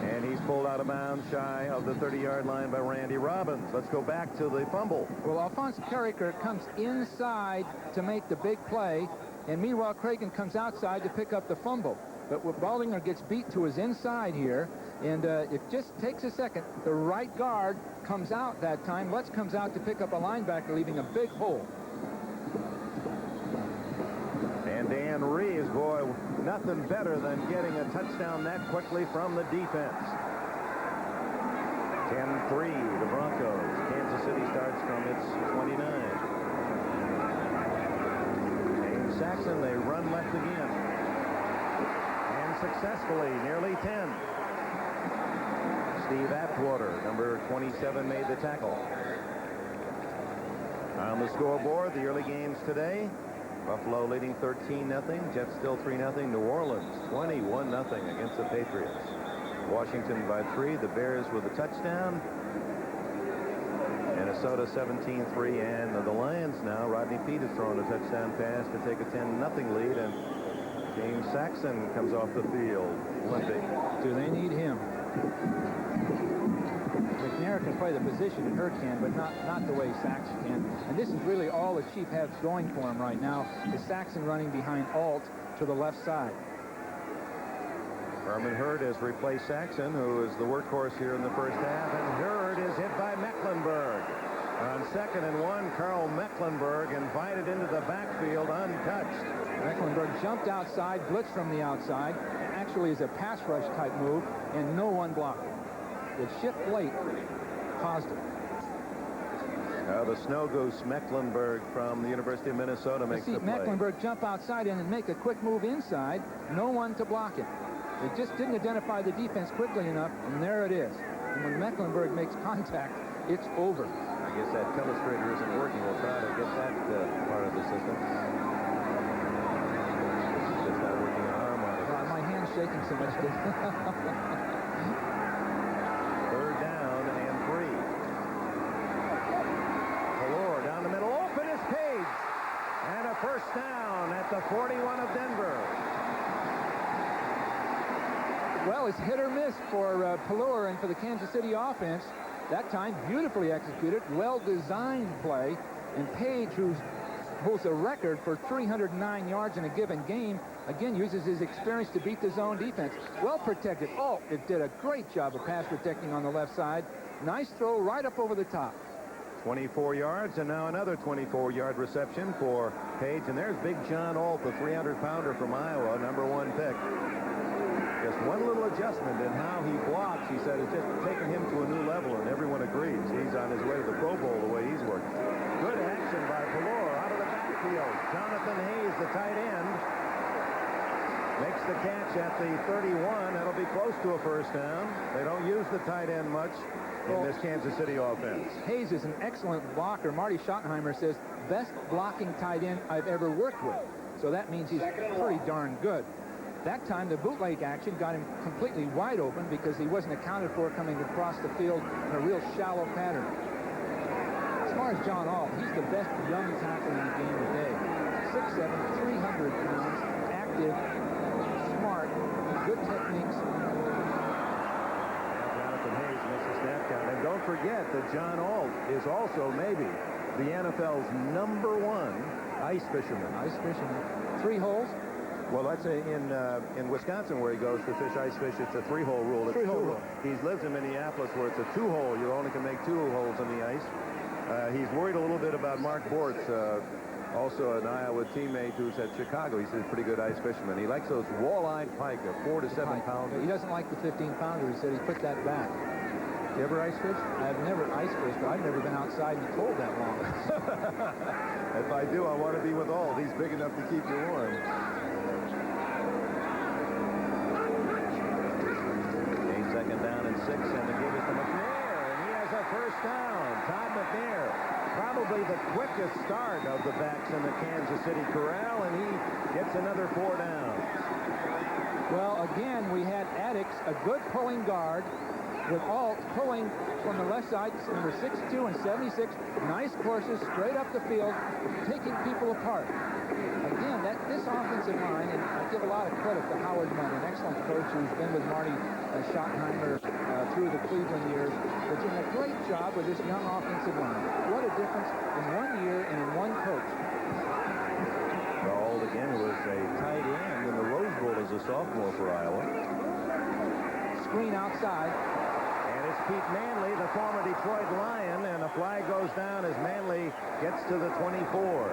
A: and he's pulled out of bounds shy of the 30-yard line by Randy Robbins. Let's go back to the fumble.
B: Well, Alfonso Carricker comes inside to make the big play, and meanwhile Cragen comes outside to pick up the fumble. But Baldinger gets beat to his inside here, and it just takes a second. The right guard comes out that time. Lutz comes out to pick up a linebacker, leaving a big hole.
A: And Dan Reeves, boy, nothing better than getting a touchdown that quickly from the defense. 10-3, the Broncos. Kansas City starts from its 29. James Saxon, they run left again. Successfully, nearly 10. Steve Atwater, number 27, made the tackle. On the scoreboard, the early games today. Buffalo leading 13-0. Jets still 3-0. New Orleans 21-0 against the Patriots. Washington by 3. The Bears with a touchdown. Minnesota 17-3. And the Lions now. Rodney Peete has thrown a touchdown pass to take a 10-0 lead. And James Saxon comes off the field limping.
B: Do they need him? McNair can play the position and Hurt can, but not the way Saxon can. And this is really all the Chief has going for him right now, is Saxon running behind Alt to the left side.
A: Herman Hurd has replaced Saxon, who is the workhorse here in the first half, and Hurd is hit by Mecklenburg. On 2nd and 1, Carl Mecklenburg invited into the backfield untouched.
B: Mecklenburg jumped outside, blitzed from the outside. Actually is a pass rush type move, and no one blocked it. The shift late caused it.
A: The Snow Goose Mecklenburg from the University of Minnesota makes the play.
B: Mecklenburg jump outside and make a quick move inside. No one to block it. They just didn't identify the defense quickly enough, and there it is. And when Mecklenburg makes contact, it's over.
A: I guess that telestrator isn't working. We'll try to get that part of the system. It's just not working
B: shaking so much.
A: Third down and 3. Valor down the middle. Open is Page. And a first down at the 41 of Denver.
B: Well, it's hit or miss for Valor and for the Kansas City offense. That time, beautifully executed, well-designed play. And Page, who holds a record for 309 yards in a given game, again uses his experience to beat the zone defense. Well protected. Oh, it did a great job of pass protecting on the left side. Nice throw right up over the top.
A: 24 yards, and now another 24-yard reception for Page. And there's Big John Alt, the 300-pounder from Iowa, #1 pick. Just one little adjustment in how he blocks, he said, it's just taken him to a new level, and everyone agrees. He's on his way to the Pro Bowl the way he's working. Good action by Valor out of the backfield. Jonathan Hayes, the tight end, makes the catch at the 31. That'll be close to a first down. They don't use the tight end much in this Kansas City offense.
B: Hayes is an excellent blocker. Marty Schottenheimer says, best blocking tight end I've ever worked with. So that means he's pretty darn good. That time, the bootleg action got him completely wide open because he wasn't accounted for coming across the field in a real shallow pattern. As far as John Alt, he's the best young tackle in the game today. 6'7", 300 pounds, active, smart, good techniques.
A: Jonathan Hayes makes a snap count. And don't forget that John Alt is also maybe the NFL's #1 ice fisherman.
B: Ice fisherman. 3 holes.
A: Well, let's say in Wisconsin where he goes to fish ice fish, it's a 3-hole rule.
B: Three-hole rule.
A: He lives in Minneapolis where it's a 2-hole. You only can make 2 holes in the ice. He's worried a little bit about Mark Bortz, also an Iowa teammate who's at Chicago. He's a pretty good ice fisherman. He likes those walleye pike, 4 to 7 pounds.
B: He doesn't like the 15-pounder. He said he put that back.
A: You ever ice fish?
B: I've never ice fished, but I've never been outside in the cold that long.
A: If I do, I want to be with Alt. He's big enough to keep you warm. 2nd down and 6, and the give it to McNair, and he has a first down. Todd McNair, probably the quickest start of the backs in the Kansas City corral, and he gets another 4 downs.
B: Well, again, we had Addix, a good pulling guard, with Alt pulling from the left side, number 62 and 76. Nice courses, straight up the field, taking people apart. Again, this offensive line, and I give a lot of credit to Howard Munn, an excellent coach who's been with Marty Schottenheimer through the Cleveland years. They're doing a great job with this young offensive line. What a difference in 1 year and in 1 coach.
A: Alt again was a tight end in the Rose Bowl as a sophomore for Iowa.
B: Screen outside.
A: And it's Pete Manley, the former Detroit Lion, and a flag goes down as Manley gets to the 24.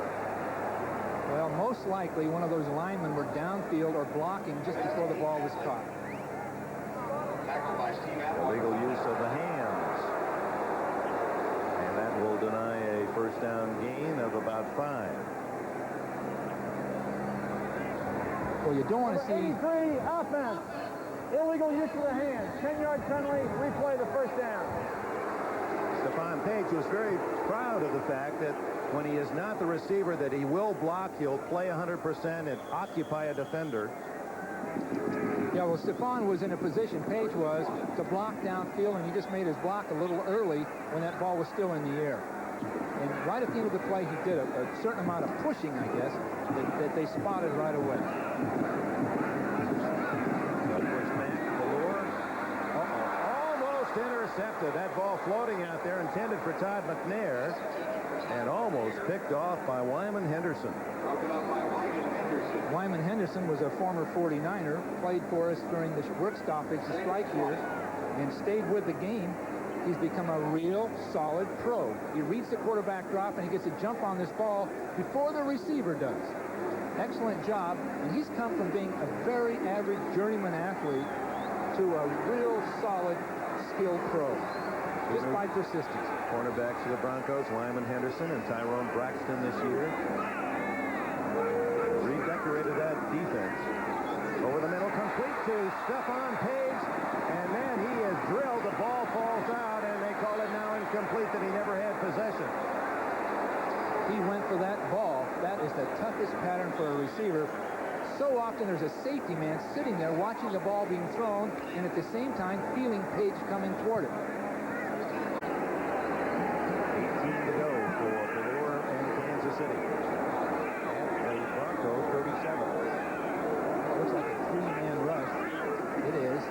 B: Well, most likely one of those linemen were downfield or blocking just before the ball was caught.
A: Illegal use of the hands. And that will deny a first down gain of about 5.
B: Well, you don't want to see...
C: 83, offense. Illegal use of the hands. 10-yard penalty. Replay the first down.
A: Stephon Page was very proud of the fact that when he is not the receiver that he will block, he'll play 100% and occupy a defender.
B: Yeah, well, Stephon was in a position, Page was, to block downfield, and he just made his block a little early when that ball was still in the air. And right at the end of the play, he did a certain amount of pushing, I guess, that they spotted right away.
A: Intercepted. That ball floating out there, intended for Todd McNair, and almost picked off by Wyman Henderson.
B: Wyman Henderson was a former 49er, played for us during the work stoppage, the strike years, and stayed with the game. He's become a real solid pro. He reads the quarterback drop, and he gets a jump on this ball before the receiver does. Excellent job, and he's come from being a very average journeyman athlete to a real solid skilled pro, just by persistence.
A: Cornerbacks for the Broncos, Wyman Henderson and Tyrone Braxton this year. Redecorated that defense. Over the middle, complete to Stephon Page, and then he is drilled. The ball falls out, and they call it now incomplete, that he never had possession.
B: He went for that ball. That is the toughest pattern for a receiver. so often there's a safety man sitting there watching the ball being thrown and at the same time feeling Page coming toward him.
A: 18 to go for Valor and Kansas City. At the Broncos 37.
B: Looks like a three-man rush. It is.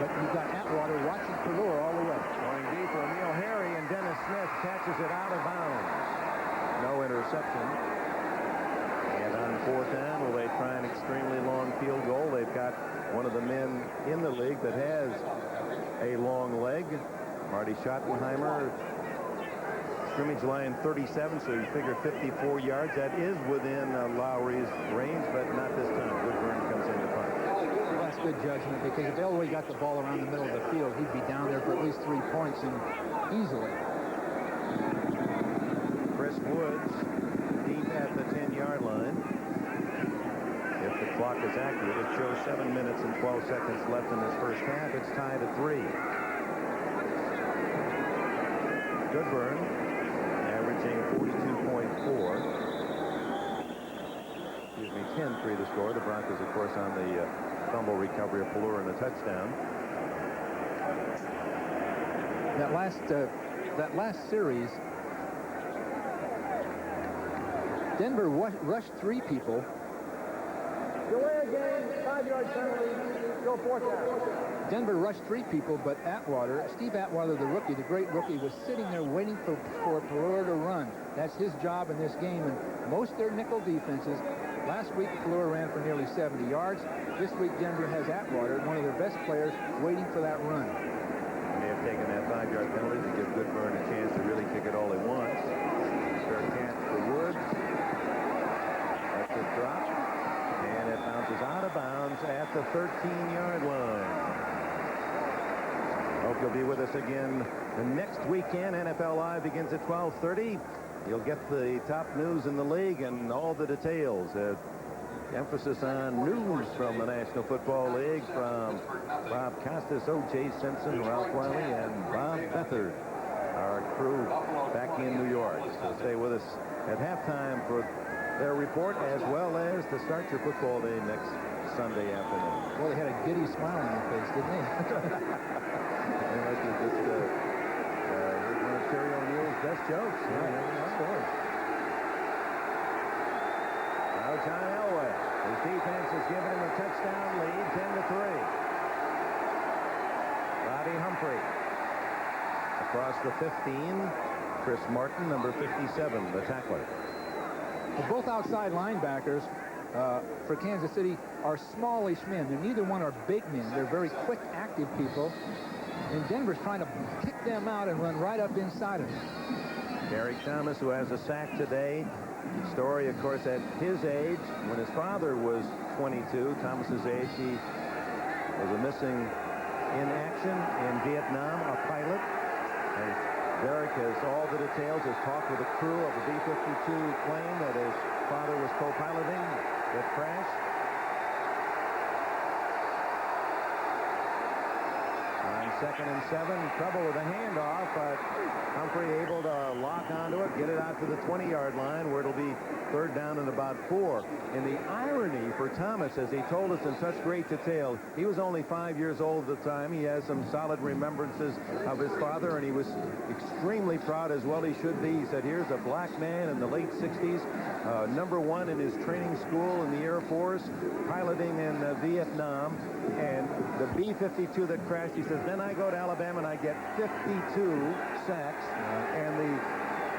B: But you've got Atwater watching Valor all the way.
A: Going deep for Emil Harry, and Dennis Smith catches it out of bounds. No interception. And on fourth down, will they try an extremely long field goal? They've got one of the men in the league that has a long leg. Marty Schottenheimer, scrimmage line 37, so you figure 54 yards. That is within Lowry's range, but not this time. Goodburn comes in to punt.
B: Well, that's good judgment, because if Elway got the ball around the middle of the field, he'd be down there for at least 3 points and easily.
A: Chris Woods deep at the 10-yard line. If the clock is accurate, it shows 7 minutes and 12 seconds left in this first half. It's tied at 3. Goodburn averaging 42.4. Excuse me, 10-3 the score. The Broncos, of course, on the fumble recovery of Pelluer and a touchdown.
B: That last series, Denver rushed 3 people.
C: Delay a game, 5-yard penalty, go fourth down.
B: Denver rushed 3 people, but Steve Atwater, the rookie, the great rookie, was sitting there waiting for Pelluer to run. That's his job in this game, and most of their nickel defenses. Last week, Pelluer ran for nearly 70 yards. This week, Denver has Atwater, one of their best players, waiting for that run.
A: They have taken that 5-yard penalty to give Goodburn a chance to really kick it all he wants. Fair catch for Woods. That's a drop. And it bounces out of bounds at the 13-yard line. Hope you'll be with us again the next weekend. NFL Live begins at 12:30. You'll get the top news in the league and all the details. Emphasis on news from the National Football League from Bob Costas, O.J. Simpson, Ralph Wiley, and Bob Beathard, our crew back in New York. So stay with us at halftime for their report, as well as to start your football day next Sunday afternoon.
B: Well, they had a giddy smile on their face, didn't they?
A: Here's one of Terry O'Neill's best jokes.
B: Of course.
A: Now John Elway. His defense has given him a touchdown lead, 10-3. Roddy Humphrey. Across the 15, Chris Martin, number 57, the tackler.
B: Well, both outside linebackers for Kansas City are smallish men. Neither one are big men. They're very quick, active people. And Denver's trying to kick them out and run right up inside of them.
A: Derek Thomas, who has a sack today. Story, of course, at his age, when his father was 22, Thomas's age, he was a missing in action in Vietnam, a pilot. And Derek has all the details, has talked with the crew of the B-52 plane that his father was co-piloting that crashed. On 2nd and 7, trouble with a handoff, but Humphrey able to lock onto it, get it out to the 20-yard line, where it'll be 3rd down and about 4. And the irony for Thomas, as he told us in such great detail, he was only 5 years old at the time. He has some solid remembrances of his father, and he was extremely proud, as well he should be. He said, here's a black man in the late 60s, #1 in his training school in the Air Force, piloting in Vietnam, and the B-52 that crashed, he says, then I go to Alabama and I get 52 sacks, and the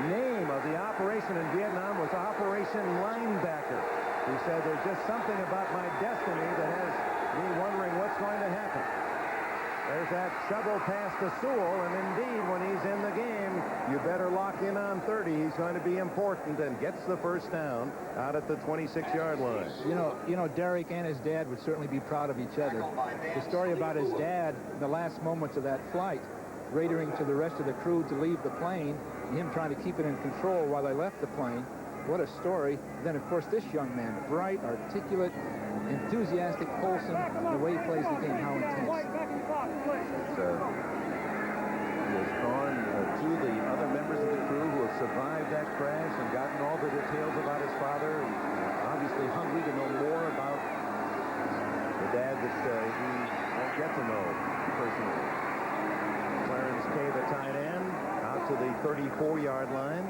A: name of the operation in Vietnam was Operation Linebacker. He said, there's just something about my destiny that has me wondering what's going to happen. There's that shovel pass to Sewell, and indeed, when he's in the game, you better lock in on 30. He's going to be important, and gets the first down out at the 26-yard line.
B: You know, Derek and his dad would certainly be proud of each other. The story about his dad, the last moments of that flight, radioing to the rest of the crew to leave the plane, and him trying to keep it in control while they left the plane. What a story. Then, of course, this young man, bright, articulate, enthusiastic, wholesome, the way he plays the game, how intense.
A: He has gone to the other members of the crew who have survived that crash and gotten all the details about his father. Obviously hungry to know more about The dad that he won't get to know personally. Clarence Kay, the tight end, out to the 34-yard line.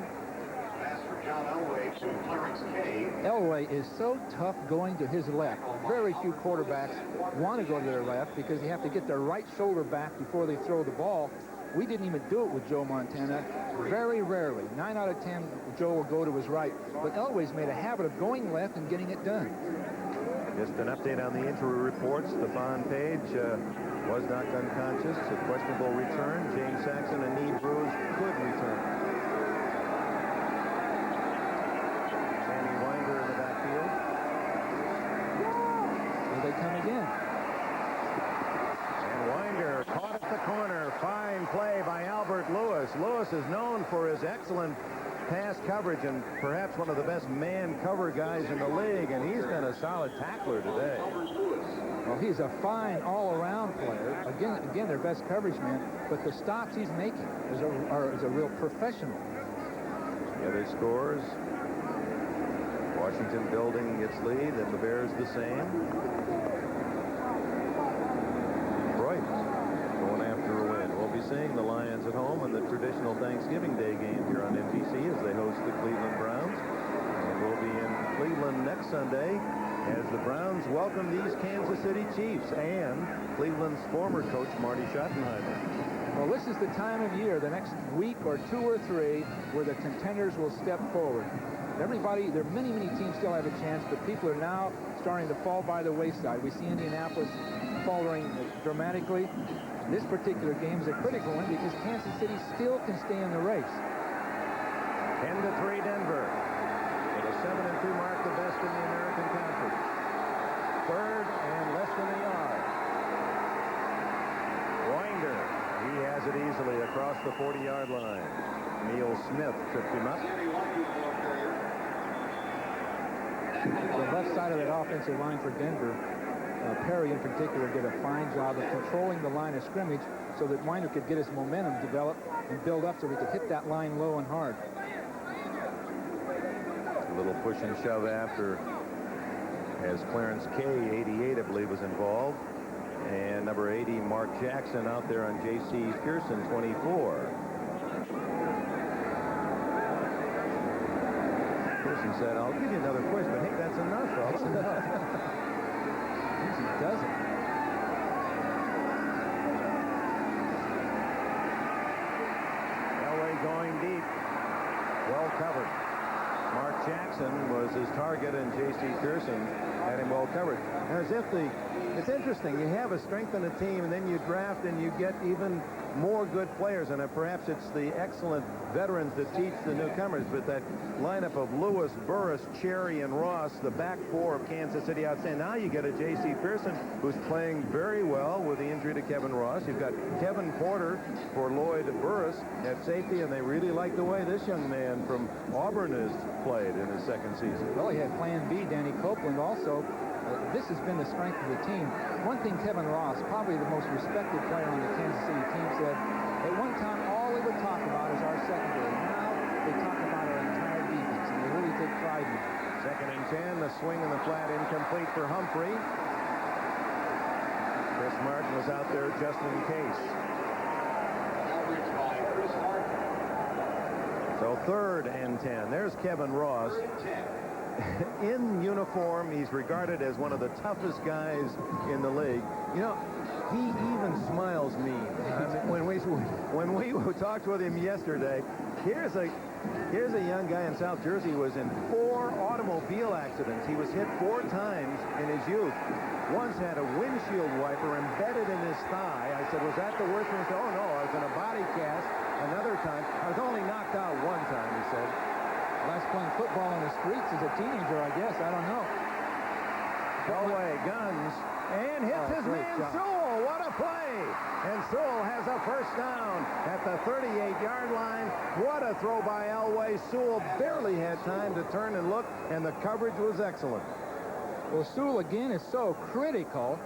D: John Elway to Clarence Kay.
B: Elway is so tough going to his left. Very few quarterbacks want to go to their left because you have to get their right shoulder back before they throw the ball. We didn't even do it with Joe Montana. Very rarely. 9 out of 10, Joe will go to his right. But Elway's made a habit of going left and getting it done.
A: Just an update on the injury report. Stephon Page was knocked unconscious. A questionable return. James Saxon, a knee bruise, could return. Sammy Winder in the backfield.
B: Here they come again.
A: And Winder caught at the corner. Fine play by Albert Lewis. Lewis is known for his excellent pass coverage and perhaps one of the best man cover guys in the league, and he's been a solid tackler today.
B: Well, he's a fine all-around player. Again, their best coverage man, but the stops he's making is a real professional.
A: The other scores. Washington building its lead, and the Bears the same. Detroit going after a win. We'll be seeing the Lions at home in the traditional Thanksgiving Day game here on NBC as they host the Cleveland Browns. And we'll be in Cleveland next Sunday as the Browns welcome these Kansas City Chiefs and Cleveland's former coach Marty Schottenheimer.
B: Well, this is the time of year, the next week or 2 or 3, where the contenders will step forward. Everybody, there are many teams still have a chance, but people are now starting to fall by the wayside. We see Indianapolis faltering dramatically. This particular game is a critical one because Kansas City still can stay in the race.
A: 10-3 Denver. With a 7-2 mark, the best in the American Conference. Third and less than a yard. Winder, he has it easily across the 40-yard line. Neil Smith tripped him up.
B: The left side of that offensive line for Denver, Perry in particular, did a fine job of controlling the line of scrimmage so that Winder could get his momentum developed and build up so he could hit that line low and hard.
A: A little push and shove after, as Clarence Kay, 88, I believe, was involved. And number 80, Mark Jackson, out there on J.C. Pearson, 24. Pearson said, I'll give you another push, but hey, that's enough, fellas.
B: That's enough. He doesn't.
A: Elway going deep. Well covered. Mark Jackson was his target, and J.C. Pearson had him well covered. As if it's interesting. You have a strength in a team, and then you draft and you get even more good players. And perhaps it's the excellent veterans that teach the newcomers. But that lineup of Lewis, Burris, Cherry, and Ross, the back four of Kansas City outstanding. Now you get a J.C. Pearson who's playing very well with the injury to Kevin Ross. You've got Kevin Porter for Lloyd Burris at safety, and they really like the way this young man from Auburn has played in his second season.
B: Well, he had Plan B, Danny Copeland, also. This has been the strength of the team. One thing Kevin Ross, probably the most respected player on the Kansas City team, said, at one time all they would talk about is our secondary. Now they talk about our entire defense, and they really take pride in it.
A: 2nd and 10, the swing in the flat incomplete for Humphrey. Chris Martin was out there just in case. So 3rd and 10. There's Kevin Ross. In uniform, he's regarded as one of the toughest guys in the league. You know, he even smiles mean. I mean, when we talked with him yesterday, here's a young guy in South Jersey who was in 4 automobile accidents. He was hit 4 times in his youth. Once had a windshield wiper embedded in his thigh. I said, was that the worst one? He said, oh no, I was in a body cast another time. I was only knocked out 1 time, he said.
B: Last playing football in the streets as a teenager, I guess. I don't know.
A: Elway guns and hits his man Sewell. What a play! And Sewell has a first down at the 38-yard line. What a throw by Elway. Sewell barely had time to turn and look, and the coverage was excellent.
B: Well, Sewell, again, is so critical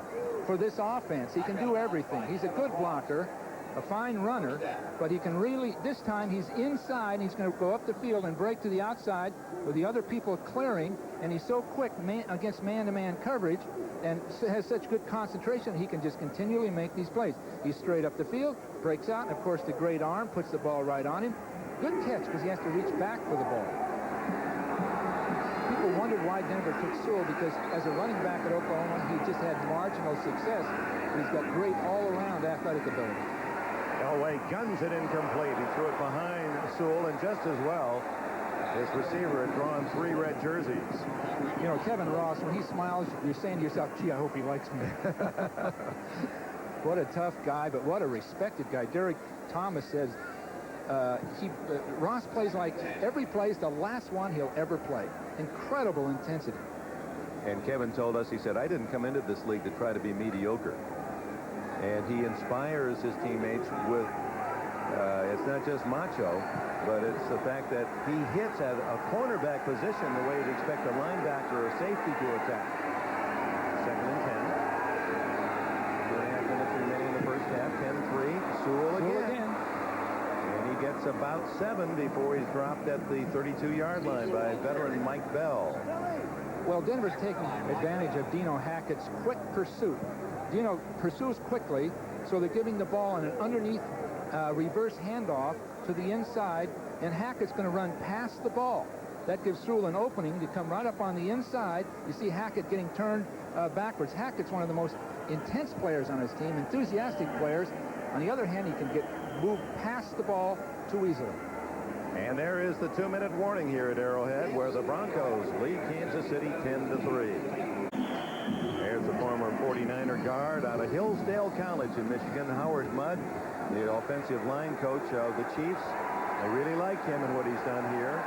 B: for this offense. He can do everything. He's a good blocker. a fine runner, but he can really, this time he's inside, and he's going to go up the field and break to the outside with the other people clearing, and he's so quick against man-to-man coverage and has such good concentration, he can just continually make these plays. He's straight up the field, breaks out, and of course the great arm puts the ball right on him. Good catch, because he has to reach back for the ball. People wondered why Denver took Sewell, because as a running back at Oklahoma, he just had marginal success. But he's got great all-around athletic ability.
A: Elway guns it incomplete. He threw it behind Sewell, and just as well, his receiver had drawn 3 red jerseys.
B: You know, Kevin Ross, when he smiles, you're saying to yourself, gee, I hope he likes me. What a tough guy, but what a respected guy. Derek Thomas says Ross plays like every play is the last one he'll ever play. Incredible intensity.
A: And Kevin told us, he said, I didn't come into this league to try to be mediocre. And he inspires his teammates with, it's not just macho, but it's the fact that he hits at a cornerback position the way you'd expect a linebacker or safety to attack. 2nd and 10. 2.5 minutes remaining in the first half. 10-3. Sewell again. And he gets about 7 before he's dropped at the 32-yard line by veteran Mike Bell.
B: Well, Denver's taking advantage of Dino Hackett's quick pursuit. Dino pursues quickly, so they're giving the ball an underneath reverse handoff to the inside, and Hackett's going to run past the ball. That gives Sewell an opening to come right up on the inside. You see Hackett getting turned backwards. Hackett's one of the most intense players on his team, enthusiastic players. On the other hand, he can get moved past the ball too easily.
A: And there is the 2-minute warning here at Arrowhead, where the Broncos lead Kansas City 10-3. There's the former 49er guard out of Hillsdale College in Michigan, Howard Mudd, the offensive line coach of the Chiefs. I really like him and what he's done here.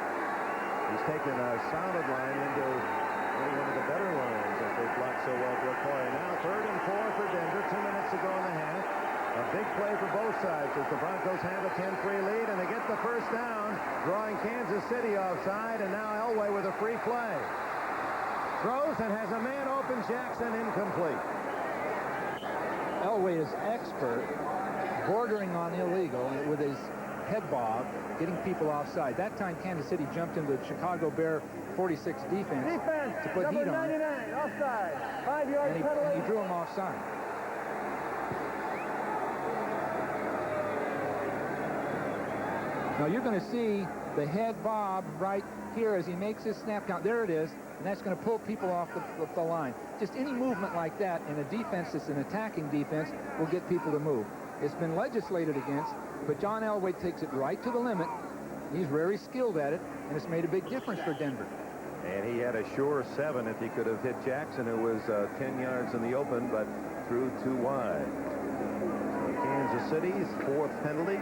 A: He's taken a solid line into one of the better lines that they blocked so well for Okoye. Now 3rd and 4 for Denver, 2 minutes to go in the half. A big play for both sides as the Broncos have a 10-3 lead, and they get the first down, drawing Kansas City offside, and now Elway with a free play. Throws and has a man open. Jackson incomplete.
B: Elway is expert, bordering on illegal with his head bob, getting people offside. That time Kansas City jumped into the Chicago Bear 46 defense to put heat on it.
C: Offside. 5-yard penalty.
B: And he drew him offside. Now you're going to see the head bob right here as he makes his snap count. There it is, and that's going to pull people off the line. Just any movement like that in a defense that's an attacking defense will get people to move. It's been legislated against, but John Elway takes it right to the limit. He's very skilled at it, and it's made a big difference for Denver.
A: And he had a sure 7 if he could have hit Jackson, who was 10 yards in the open, but threw too wide. Kansas City's 4th penalty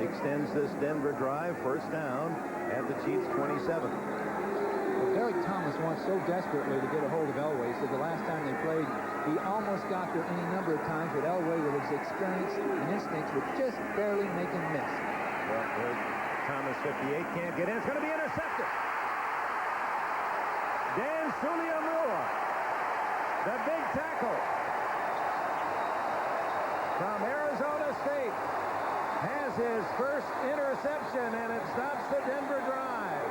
A: extends this Denver drive. First down at the Chiefs' 27.
B: Well, Derek Thomas wants so desperately to get a hold of Elway, so the last time they played, he almost got there any number of times, but Elway, with his experience and instincts, would just barely make him miss.
A: Well, Thomas, 58, can't get in. It's going to be intercepted. Dan Suliamua, the big tackle from Arizona State, has his first interception, and it stops the Denver drive.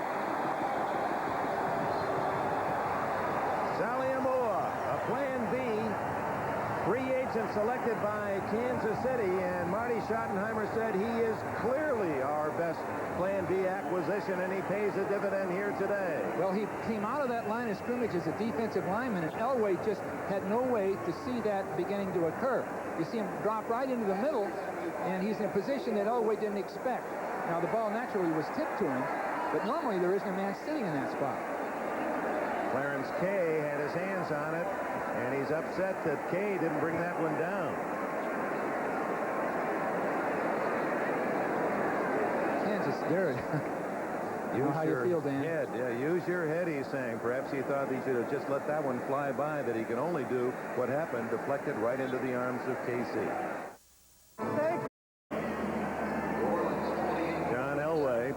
A: Suliamua, a plan B, free agent selected by Kansas City, and Marty Schottenheimer said he is clearly our best plan B acquisition, and he pays a dividend here today.
B: Well, he came out of that line of scrimmage as a defensive lineman, and Elway just had no way to see that beginning to occur. You see him drop right into the middle, and he's in a position that Elway didn't expect. Now, the ball naturally was tipped to him, but normally there isn't a man sitting in that spot.
A: Clarence Kay had his hands on it, and he's upset that Kay didn't bring that one down.
B: Kansas, there. How you feel, Dan?
A: Head. Yeah, use your head, he's saying. Perhaps he thought he should have just let that one fly by, that he can only do what happened, deflected right into the arms of KC. John Elway,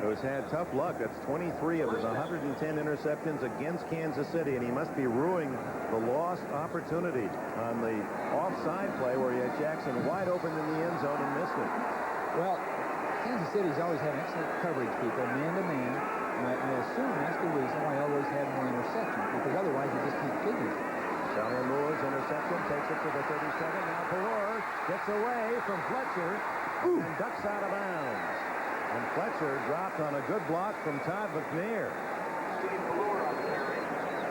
A: who had tough luck. That's 23 of his 110 interceptions against Kansas City, and he must be ruining the lost opportunity on the offside play where he had Jackson wide open in the end zone and missed it.
B: Well, Kansas City's always had excellent coverage, people, man-to-man. And I assume that's the reason why I always had more interceptions, because otherwise you just can't figure it.
A: Sally Moore's interception takes it to the 37. Now Pelor gets away from Fletcher and ducks out of bounds. And Fletcher dropped on a good block from Todd McNair.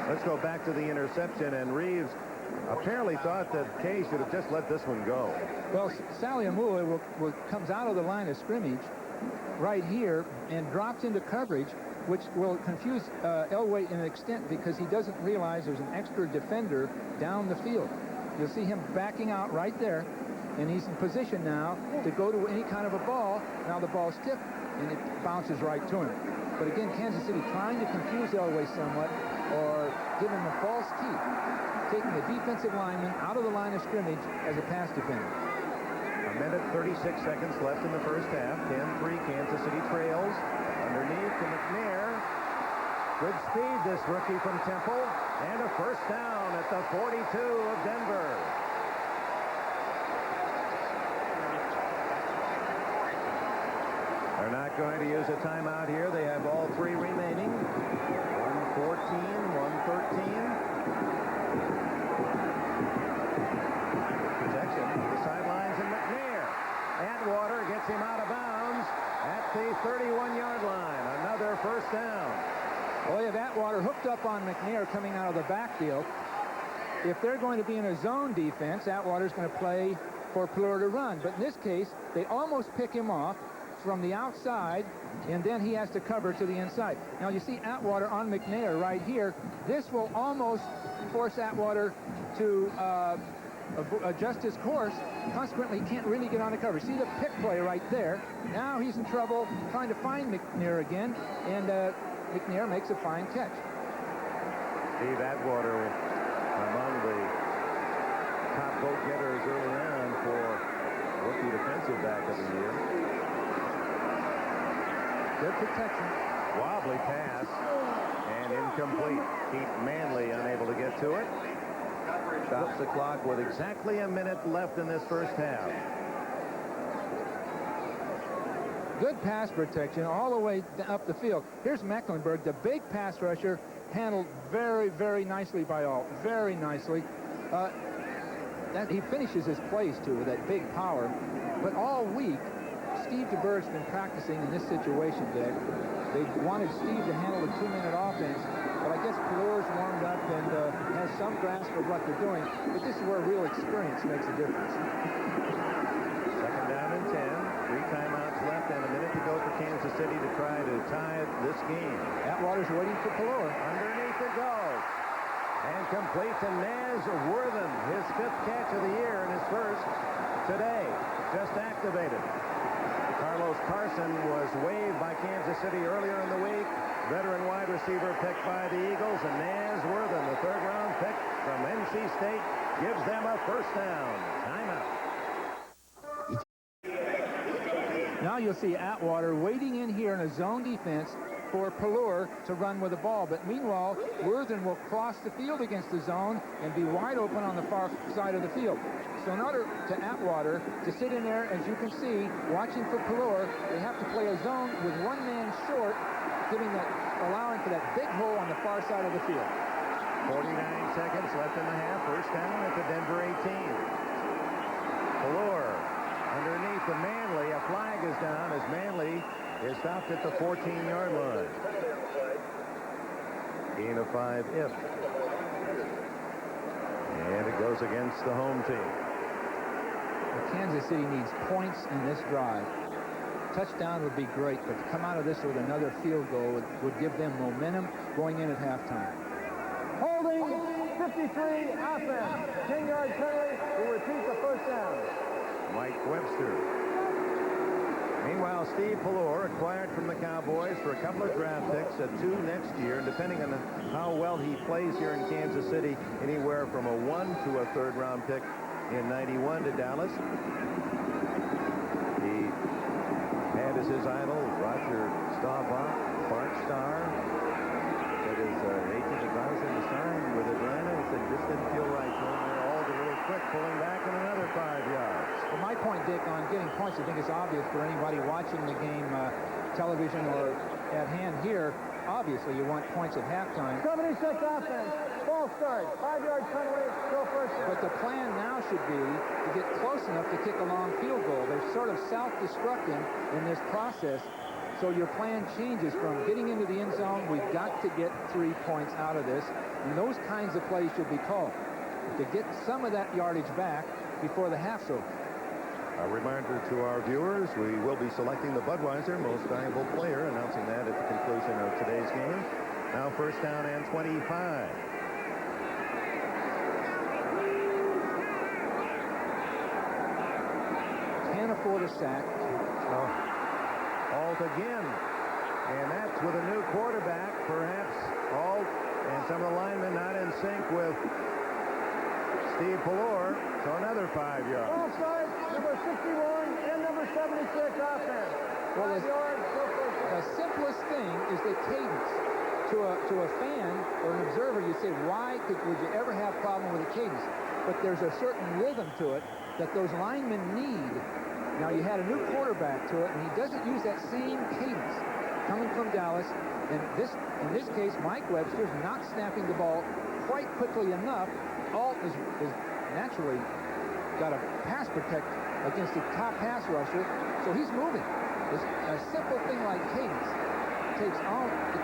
A: Let's go back to the interception, and Reeves apparently thought that Kay should have just let this one go.
B: Well, Sally Amua comes out of the line of scrimmage right here and drops into coverage, which will confuse Elway in an extent because he doesn't realize there's an extra defender down the field. You'll see him backing out right there, and he's in position now to go to any kind of a ball. Now the ball's tipped, and it bounces right to him. But again, Kansas City trying to confuse Elway somewhat or give him a false key, taking the defensive lineman out of the line of scrimmage as a pass defender.
A: A minute 36 seconds left in the first half. 10-3 Kansas City trails. Underneath to McNair. Good speed, this rookie from Temple. And a first down at the 42 of Denver. They're not going to use a timeout here. They have all three remaining. 1:14, 1:13. Protection to the sidelines, and McNair. Atwater gets him out of bounds at the 31-yard line. Another first down.
B: Well, you have Atwater hooked up on McNair coming out of the backfield. If they're going to be in a zone defense, Atwater's going to play for Pelor to run. But in this case, they almost pick him off from the outside, and then he has to cover to the inside. Now you see Atwater on McNair right here. This will almost force Atwater to adjust his course. Consequently, he can't really get on the cover. See the pick play right there. Now he's in trouble trying to find McNair again, and McNair makes a fine catch.
A: Steve Atwater among the top vote getters early on for rookie defensive back of the year.
B: Good protection.
A: Wobbly pass and incomplete. Keith Manley unable to get to it. Stops the clock with exactly a minute left in this first half.
B: Good pass protection all the way up the field. Here's Mecklenburg, the big pass rusher, handled very, very nicely by all. Very nicely. He finishes his plays, too, with that big power. But all week, Steve DeBerg's been practicing in this situation, Dick. They wanted Steve to handle the two-minute offense, but I guess Pelor's warmed up and has some grasp of what they're doing. But this is where real experience makes a difference.
A: Second down and 10. 3 timeouts left and a minute to go for Kansas City to try to tie this game.
B: Atwater's waiting for Pelor.
A: Underneath it goes. And complete to Naz Worthen. His 5th catch of the year and his first today. Just activated. Carlos Carson was waived by Kansas City earlier in the week. Veteran wide receiver picked by the Eagles, and Naz Worthen, the 3rd-round pick from NC State, gives them a first down. Timeout.
B: Now you'll see Atwater waiting in here in a zone defense for Pelor to run with the ball. But meanwhile, Worthen will cross the field against the zone and be wide open on the far side of the field. So in order to Atwater to sit in there, as you can see, watching for Pelor, they have to play a zone with one man short, allowing for that big hole on the far side of the field.
A: 49 seconds left in the half. First down at the Denver 18. Pelor underneath the Manley. A flag is down as Manley is stopped at the 14-yard line. Gain of 5 if. And it goes against the home team.
B: Kansas City needs points in this drive. Touchdown would be great, but to come out of this with another field goal would give them momentum going in at halftime.
C: Holding 53 offense. 10-yard penalty. We'll repeat the first down.
A: Mike Webster. Meanwhile, Steve Pelor, acquired from the Cowboys for a couple of draft picks, 2 next year, and depending on how well he plays here in Kansas City, anywhere from a 1 to a 3rd-round pick in '91 to Dallas. He had as his idol Roger Staubach, Bart Starr, that his agent advised him to sign with Atlanta. He said this didn't feel right to him. They're all a little quick, pulling back in another 5 yards.
B: Well, my point, Dick, on getting points, I think it's obvious for anybody watching the game, television or at hand here. Obviously, you want points at halftime.
C: 76 offense. Ball start. 5-yard penalty. Go first.
B: But the plan now should be to get close enough to kick a long field goal. They're sort of self-destructing in this process. So your plan changes from getting into the end zone. We've got to get 3 points out of this. And those kinds of plays should be called to get some of that yardage back before the half's over.
A: A reminder to our viewers, we will be selecting the Budweiser Most Valuable Player, announcing that at the conclusion of today's game. Now first down and 25.
B: Can't afford a sack.
A: Alt again. And that's with a new quarterback, perhaps Alt and some of the linemen not in sync with Steve Pallor. So another 5 yards.
C: Offside, number 61 and number 76 offense.
B: Well,
C: 5 yards, go first.
B: the simplest thing is the cadence. To a fan or an observer, you say, would you ever have a problem with the cadence? But there's a certain rhythm to it that those linemen need. Now, you had a new quarterback to it, and he doesn't use that same cadence coming from Dallas. And in this case, Mike Webster's not snapping the ball quite quickly enough. Alt is naturally got a pass protect against the top pass rusher, so he's moving. It's a simple thing like cadence. It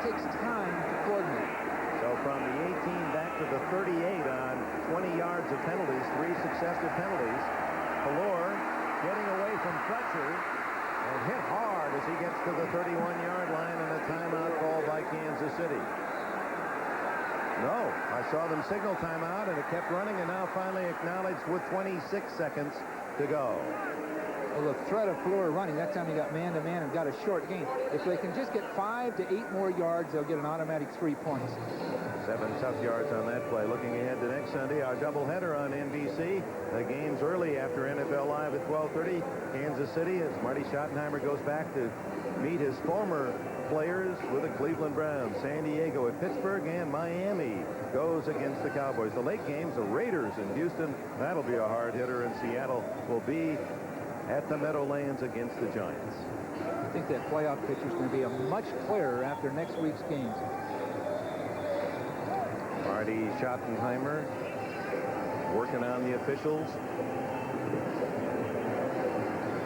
B: takes time to coordinate.
A: So from the 18 back to the 38 on 20 yards of penalties, 3 successive penalties. Pallor getting away from Fletcher and hit hard as he gets to the 31-yard line, and a timeout called by Kansas City. No, I saw them signal timeout, and it kept running, and now finally acknowledged with 26 seconds to go.
B: Well, the threat of Pallor running, that time he got man-to-man and got a short gain. If they can just get 5 to 8 more yards, they'll get an automatic 3 points.
A: 7 tough yards on that play. Looking ahead to next Sunday, our doubleheader on NBC. The game's early after NFL Live at 12:30. Kansas City, as Marty Schottenheimer goes back to meet his former players with the Cleveland Browns. San Diego at Pittsburgh, and Miami goes against the Cowboys. The late games, the Raiders in Houston. That'll be a hard hitter, and Seattle will be at the Meadowlands against the Giants.
B: I think that playoff picture is going to be much clearer after next week's games.
A: Marty Schottenheimer working on the officials.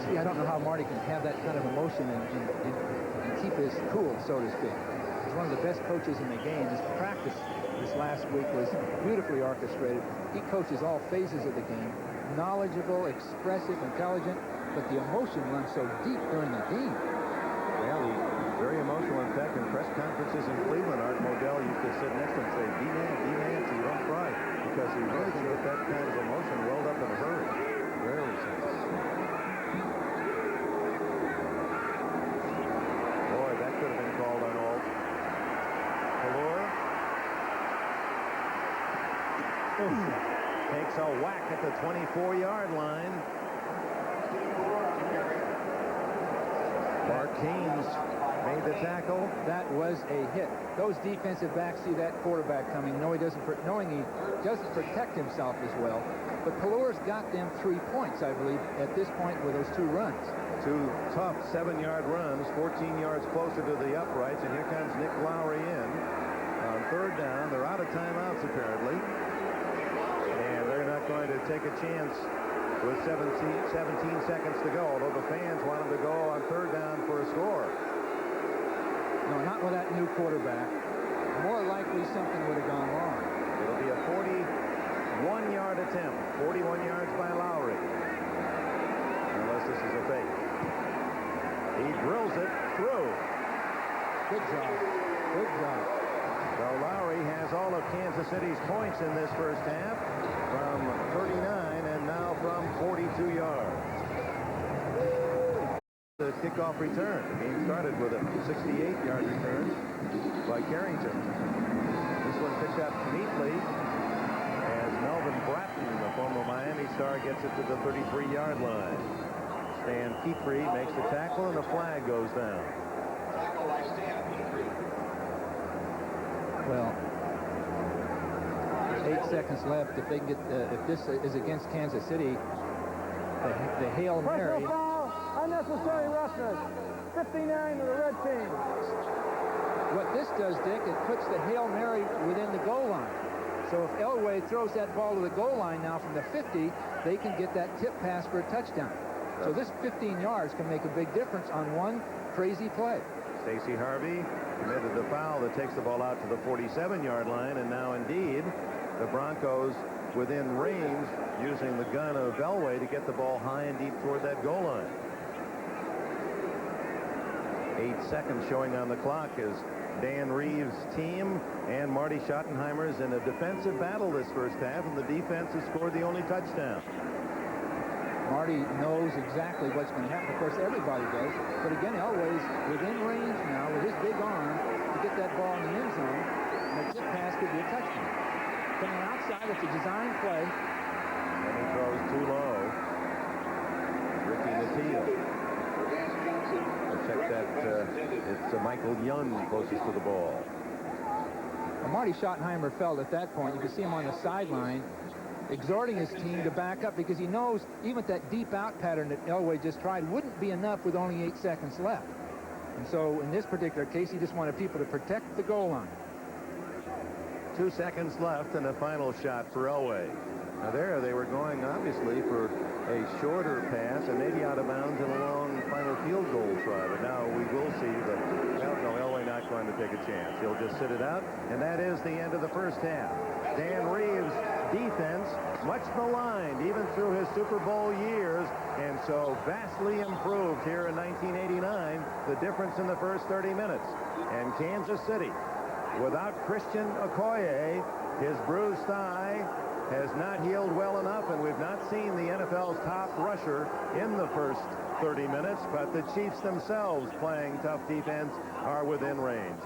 B: See, I don't know how Marty can have that kind of emotion and keep his cool, so to speak. He's one of the best coaches in the game. His practice this last week was beautifully orchestrated. He coaches all phases of the game. Knowledgeable, expressive, intelligent, but the emotion runs so deep during the game.
A: Well, he's very emotional. In fact, in press conferences in Cleveland, Art Modell used to sit next to him and say, be man, so you don't cry. Because he really can get that kind of emotion welled up in a hurry. Very sensitive. Boy, that could have been called on Alt. Pallor takes a whack at the 24-yard line. Mark Haynes made the tackle.
B: That was a hit. Those defensive backs see that quarterback coming, knowing he doesn't protect himself as well. But Pallor's got them 3 points, I believe, at this point with those 2 runs.
A: 2 tough 7-yard runs, 14 yards closer to the uprights, and here comes Nick Lowry in on 3rd down. They're out of timeouts apparently, and they're not going to take a chance with 17 seconds to go, although the fans want them to go on 3rd down for a score.
B: No, not with that new quarterback. More likely something would have gone wrong.
A: It'll be a 41-yard attempt. 41 yards by Lowry. Unless this is a fake. He drills it through.
B: Good job. Good job.
A: So Lowry has all of Kansas City's points in this first half from 39 and now from 42 yards. The kickoff return. The game started with a 68-yard return by Carrington. This one picked up neatly as Melvin Bratton, the former Miami star, gets it to the 33-yard line. Stan Keetree makes the tackle, and the flag goes down.
B: Well, 8 seconds left. If they can get, if this is against Kansas City, the Hail Mary.
C: Personal foul, unnecessary roughness. 59 to the red team.
B: What this does, Dick, it puts the Hail Mary within the goal line. So if Elway throws that ball to the goal line now from the 50, they can get that tip pass for a touchdown. So this 15 yards can make a big difference on one crazy play.
A: Stacey Harvey committed the foul that takes the ball out to the 47-yard line, and now indeed the Broncos within range using the gun of Elway to get the ball high and deep toward that goal line. 8 seconds showing on the clock as Dan Reeves' team and Marty Schottenheimer's in a defensive battle this first half, and the defense has scored the only touchdown.
B: Marty knows exactly what's going to happen. Of course, everybody does. But again, Elway's within range now with his big arm to get that ball in the end zone, and a tip pass could be a touchdown. Coming outside, it's a design play.
A: And he throws too low. Ricky Natia. Check that. It's Michael Young closest to the ball.
B: Well, Marty Schottenheimer felt at that point, you could see him on the sideline exhorting his team to back up, because he knows even that deep out pattern that Elway just tried wouldn't be enough with only 8 seconds left. And so in this particular case, he just wanted people to protect the goal line.
A: 2 seconds left and a final shot for Elway. Now there they were going obviously for a shorter pass and maybe out of bounds and a long final field goal try. But now we will see that, well, no, Elway not going to take a chance. He'll just sit it out, and that is the end of the first half. Dan Reeves' defense, much maligned even through his Super Bowl years, and so vastly improved here in 1989. The difference in the first 30 minutes. And Kansas City, without Christian Okoye, his bruised thigh has not healed well enough, and we've not seen the NFL's top rusher in the first 30 minutes, but the Chiefs themselves, playing tough defense, are within range.